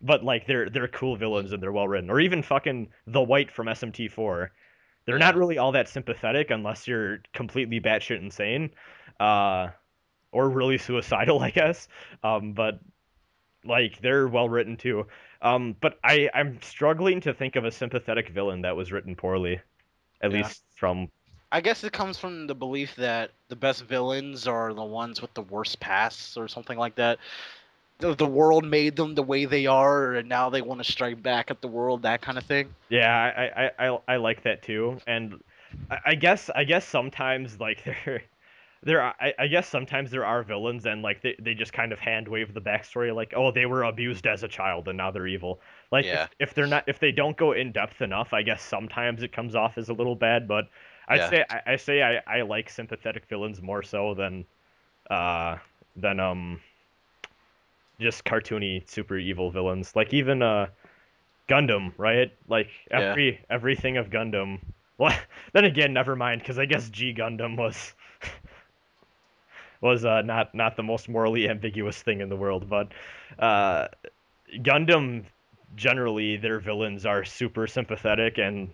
but like they're cool villains and they're well written. Or even fucking the White from SMT4. They're not Yeah. really all that sympathetic unless you're completely batshit insane, uh, or really suicidal, I guess. But like they're well written too. But I'm struggling to think of a sympathetic villain that was written poorly, at Yeah. least from. I guess it comes from the belief that the best villains are the ones with the worst pasts or something like that. The world made them the way they are, and now they want to strike back at the world, that kind of thing. Yeah, I like that too, and I guess sometimes like I guess sometimes there are villains and like they just kind of hand wave the backstory like, oh, they were abused as a child and now they're evil. Like Yeah. if they don't go in depth enough, I guess sometimes it comes off as a little bad, but I'd Yeah. say I like sympathetic villains more so uh than just cartoony super evil villains. Like even Gundam, right? Like Yeah. everything of Gundam. Well, then again, never mind, because I guess G Gundam was not the most morally ambiguous thing in the world, but uh, Gundam generally their villains are super sympathetic and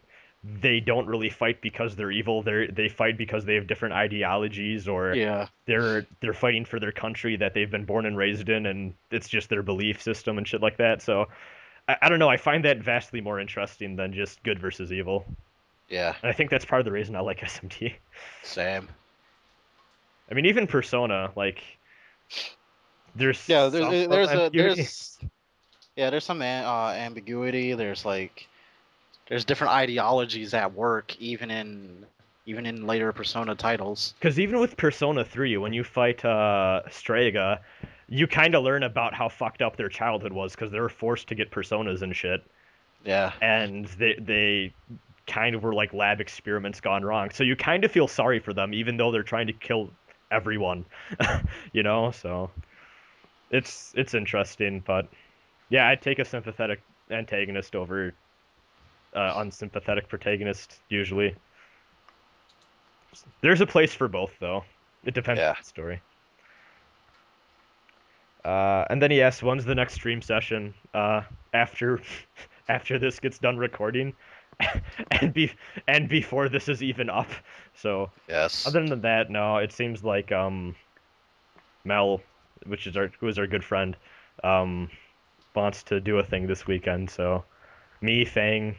they don't really fight because they're evil. They fight because they have different ideologies or Yeah. they're fighting for their country that they've been born and raised in, and it's just their belief system and shit like that. So I don't know. I find that vastly more interesting than just good versus evil, Yeah. and I think that's part of the reason I like SMT. Same. I mean, even Persona, like there's Yeah. some ambiguity. There's some ambiguity. There's different ideologies at work, even in later Persona titles. Because even with Persona 3, when you fight Strega, you kind of learn about how fucked up their childhood was because they were forced to get personas and shit, Yeah. and they kind of were like lab experiments gone wrong. So you kind of feel sorry for them, even though they're trying to kill everyone, you know. So it's interesting, but yeah, I'd take a sympathetic antagonist over unsympathetic protagonist usually. There's a place for both, though. It depends on Yeah. the story. And then he asks, when's the next stream session? After after this gets done recording, and before this is even up. So Yes. other than that, no. It seems like Mel, who is our good friend, um, wants to do a thing this weekend. So me, Fang,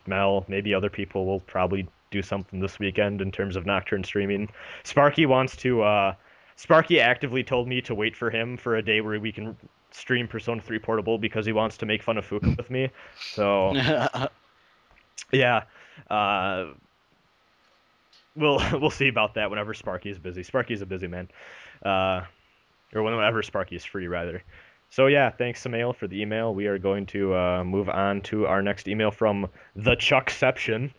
Mel, maybe other people will probably do something this weekend in terms of Nocturne streaming. Sparky wants to. Sparky actively told me to wait for him for a day where we can stream Persona 3 Portable because he wants to make fun of Fuka with me. So yeah, uh, we'll see about that whenever Sparky's busy. Sparky's a busy man, uh, or whenever Sparky's free rather. So yeah, thanks Samael for the email. We are going to move on to our next email from the Chuckception,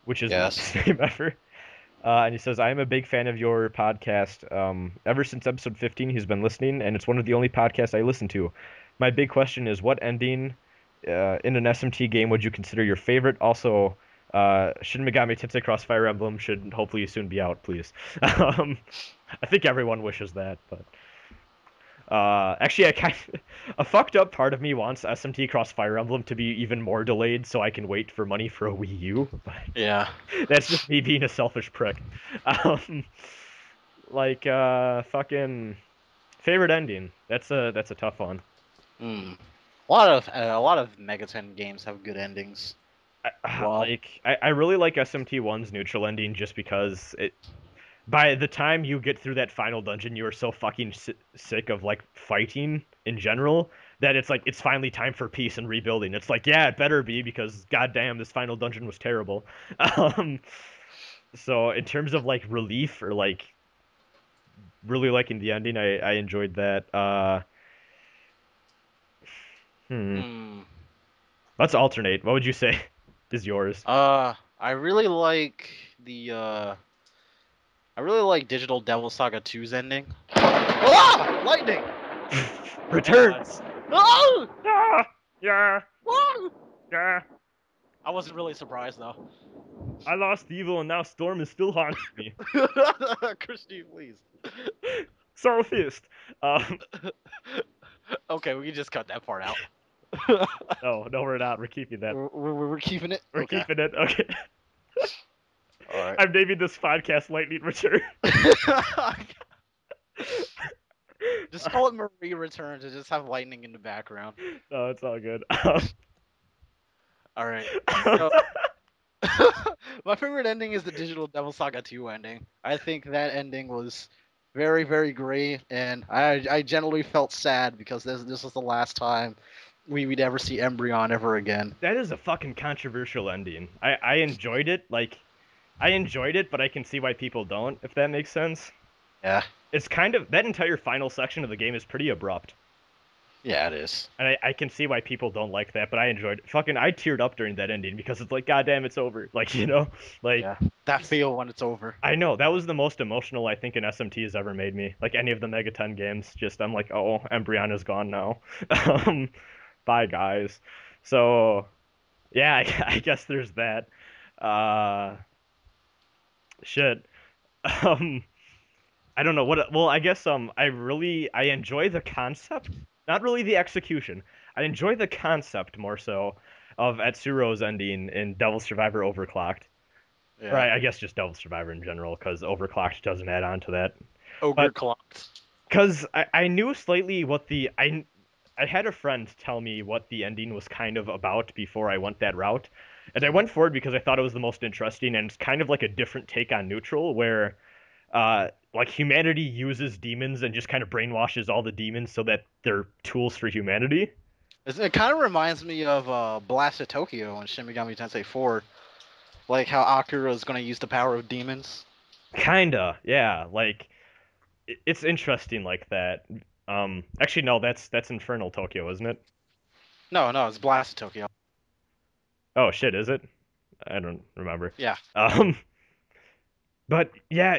which is the Yes. best name ever. And he says, I am a big fan of your podcast. Ever since episode 15, he's been listening, and it's one of the only podcasts I listen to. My big question is, what ending in an SMT game would you consider your favorite? Also, Shin Megami Tensei Cross Fire Emblem should hopefully soon be out, please. I think everyone wishes that, but actually, a fucked up part of me wants SMT Cross Fire Emblem to be even more delayed so I can wait for money for a Wii U, but Yeah. that's just me being a selfish prick. Um, like fucking favorite ending. That's a tough one. Mm. A lot of Megaten games have good endings. Well, I really like SMT1's neutral ending just because it by the time you get through that final dungeon, you are so fucking sick of like fighting in general that it's like it's finally time for peace and rebuilding. It's like, yeah, it better be because goddamn, this final dungeon was terrible. Um, so in terms of like relief or like really liking the ending, I enjoyed that. Hmm. hmm. Let's alternate. What would you say is yours? I really like the I really like Digital Devil Saga 2's ending. Ah! Lightning! Returns. Oh! Ah, yeah, Ah! yeah. I wasn't really surprised though. I lost evil and now Storm is still haunting me. Christy, please. Sorrow Fist. Okay, we can just cut that part out. No, we're not. We're keeping that. We're keeping it. We're Okay. keeping it. Okay. All right. I'm naming this podcast Lightning Return. Just call it Marie Returns and just have lightning in the background. No, it's all good. All right. So, my favorite ending is the Digital Devil Saga 2 ending. I think that ending was very, very great, and I generally felt sad because this was the last time we'd ever see Embryon ever again. That is a fucking controversial ending. I enjoyed it. Like, I enjoyed it, but I can see why people don't, if that makes sense. Yeah. It's kind of, that entire final section of the game is pretty abrupt. Yeah, it is. And I can see why people don't like that, but I enjoyed it. Fucking, I teared up during that ending because it's like, goddamn, it's over. Like, you know? Like, Yeah. That feel when it's over. I know, that was the most emotional I think an SMT has ever made me. Like, any of the Mega 10 games. Just, I'm like, oh, Embryon is gone now. Bye, guys. So, yeah, I guess there's that. Shit. Um, I don't know what. Well, I guess I enjoy the concept, not really the execution. I enjoy the concept more so of Etsuro's ending in Devil Survivor Overclocked. Yeah. Right, I guess just Devil Survivor in general, because Overclocked doesn't add on to that. Ogre clocked. Because I knew slightly what I had a friend tell me what the ending was kind of about before I went that route, and I went for it because I thought it was the most interesting, and it's kind of like a different take on Neutral, where like humanity uses demons and just kind of brainwashes all the demons so that they're tools for humanity. It kind of reminds me of Blasted Tokyo in Shin Megami Tensei 4. Like how Akira is going to use the power of demons. Kinda, yeah. Like it's interesting like that. Actually, no, that's Infernal Tokyo, isn't it? No, it's Blasted Tokyo. Oh shit, is it? I don't remember. Yeah. Um, but yeah,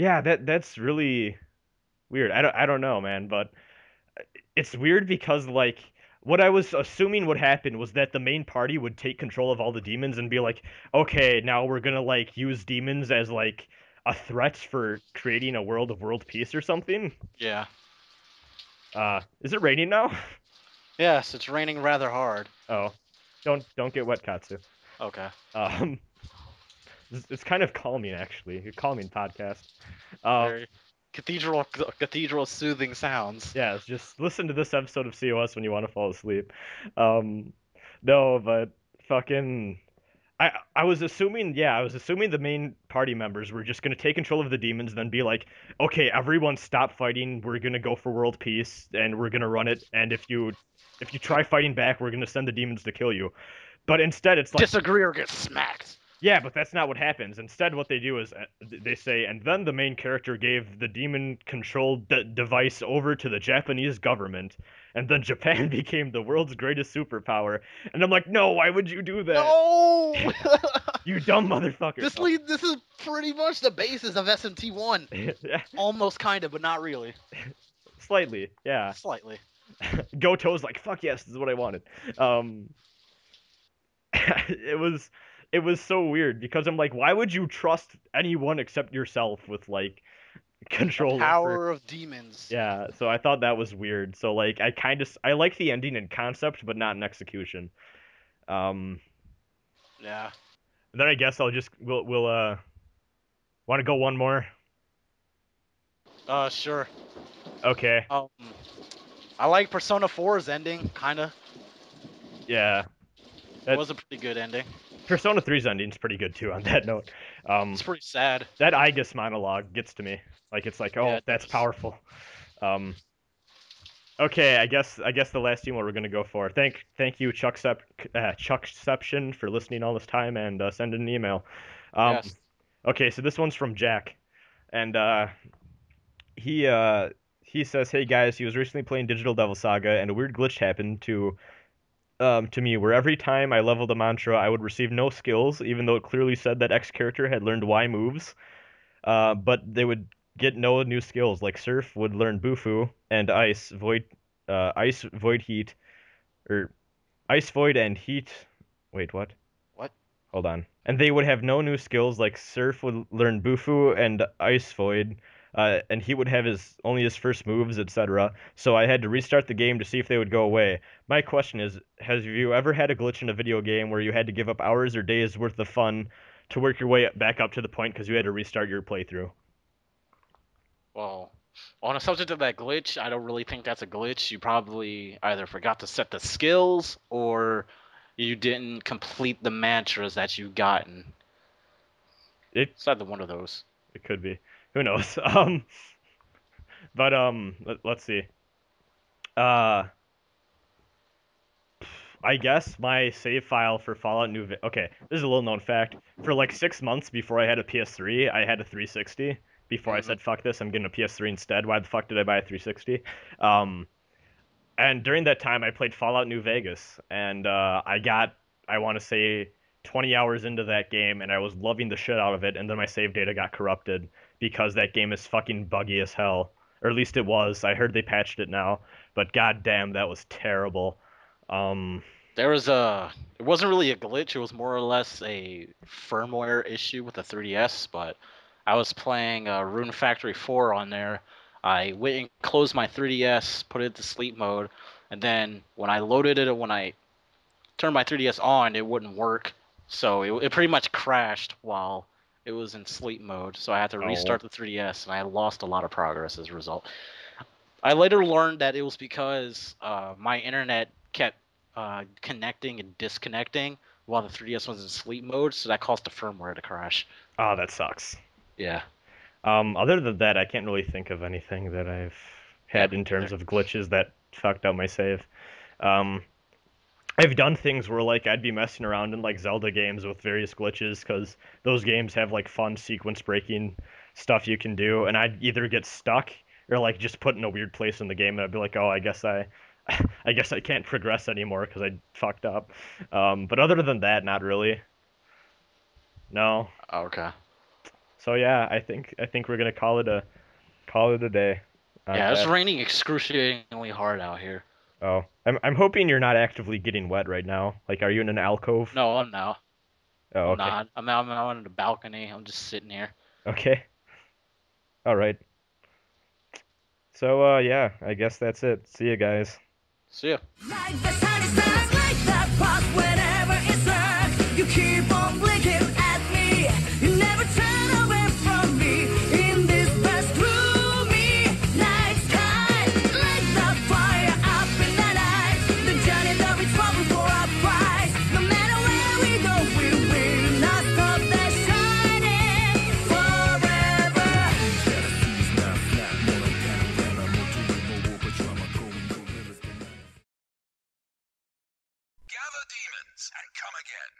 that's really weird. I don't know, man, but it's weird because like what I was assuming would happen was that the main party would take control of all the demons and be like, okay, now we're gonna like use demons as like a threat for creating a world of world peace or something. Yeah. Is it raining now? Yes, it's raining rather hard. Oh, don't get wet, Katsu. Okay. Um, it's kind of calming actually. A calming podcast. Um, Very cathedral soothing sounds. yeah, just listen to this episode of COS when you want to fall asleep. Um, no, but fucking. I was assuming, yeah, I was assuming the main party members were just gonna take control of the demons, then be like, okay, everyone stop fighting, we're gonna go for world peace, and we're gonna run it, and if you try fighting back, we're gonna send the demons to kill you. But instead, it's like, Disagree or get smacked. yeah, but that's not what happens. Instead, what they do is they say, and then the main character gave the demon-controlled device over to the Japanese government, and then Japan became the world's greatest superpower. And I'm like, no, why would you do that? No! You dumb motherfucker. This is pretty much the basis of SMT1. Yeah, Almost kind of, but not really. slightly, yeah. Slightly. Goto's like, fuck yes, this is what I wanted. It was so weird because I'm like, why would you trust anyone except yourself with like control Power of demons. Yeah, so I thought that was weird. So like I like the ending in concept but not in execution. Yeah. Then I guess we'll want to go one more? Sure. Okay. I like Persona 4's ending, kinda. Yeah. It was a pretty good ending. Persona 3's ending's pretty good too on that note. It's pretty sad. That Aegis monologue gets to me. Like it's like, oh, Yeah, that's powerful. Okay, I guess the last team what we're gonna go for. Thank you, Chuckception, for listening all this time and sending an email. Yes. Okay, so this one's from Jack, and he says, "Hey guys, he was recently playing Digital Devil Saga, and a weird glitch happened to me where every time I leveled a mantra, I would receive no skills, even though it clearly said that X character had learned Y moves. But they would get no new skills. Like Surf would learn Bufu and Ice, Void, Heat, or Ice, Void, and Heat. Wait, what? What? Hold on. And they would have no new skills. Like Surf would learn Bufu and Ice Void, and he would have only his first moves, etc. So I had to restart the game to see if they would go away. My question is, have you ever had a glitch in a video game where you had to give up hours or days worth of fun to work your way back up to the point because you had to restart your playthrough? Well, on a subject of that glitch, I don't really think that's a glitch. You probably either forgot to set the skills or you didn't complete the mantras that you've gotten. It's either one of those. It could be. Who knows? But let's see. I guess my save file for Fallout New Vegas. Okay, this is a little known fact. For like 6 months before I had a PS3, I had a 360. Before I said fuck this, I'm getting a PS3 instead. Why the fuck did I buy a 360? And during that time, I played Fallout New Vegas, and I want to say 20 hours into that game, and I was loving the shit out of it, and then my save data got corrupted because that game is fucking buggy as hell. Or at least it was. I heard they patched it now, but goddamn, that was terrible. There was it wasn't really a glitch, it was more or less a firmware issue with the 3DS, but I was playing Rune Factory 4 on there. I went and closed my 3DS, put it to sleep mode, and then when I turned my 3DS on, it wouldn't work. So it pretty much crashed while it was in sleep mode, so I had to restart the 3DS, and I lost a lot of progress as a result. I later learned that it was because my internet kept connecting and disconnecting while the 3DS was in sleep mode, so that caused the firmware to crash. Oh, that sucks. Yeah. Other than that, I can't really think of anything that I've had in terms of glitches that fucked up my save. I've done things where like I'd be messing around in like Zelda games with various glitches because those games have like fun sequence breaking stuff you can do, and I'd either get stuck or like just put in a weird place in the game, and I'd be like, oh, I guess I can't progress anymore because I fucked up. But other than that, not really. No. Okay. So yeah, I think we're gonna call it a day. Yeah, it's raining excruciatingly hard out here. Oh, I'm hoping you're not actively getting wet right now. Like, are you in an alcove? No, I'm not. Oh, I'm okay. not. I'm out on the balcony. I'm just sitting here. Okay. All right. So yeah, I guess that's it. See you guys. See ya. Like the sunny stars, like that pulse whenever it serves. You keep on blinking at me. You never turn away from me. In this best gloomy night sky, like the fire up in the night. The journey that we travel for our prize. No matter where we go, we will not stop the shining forever. Gather demons and come again.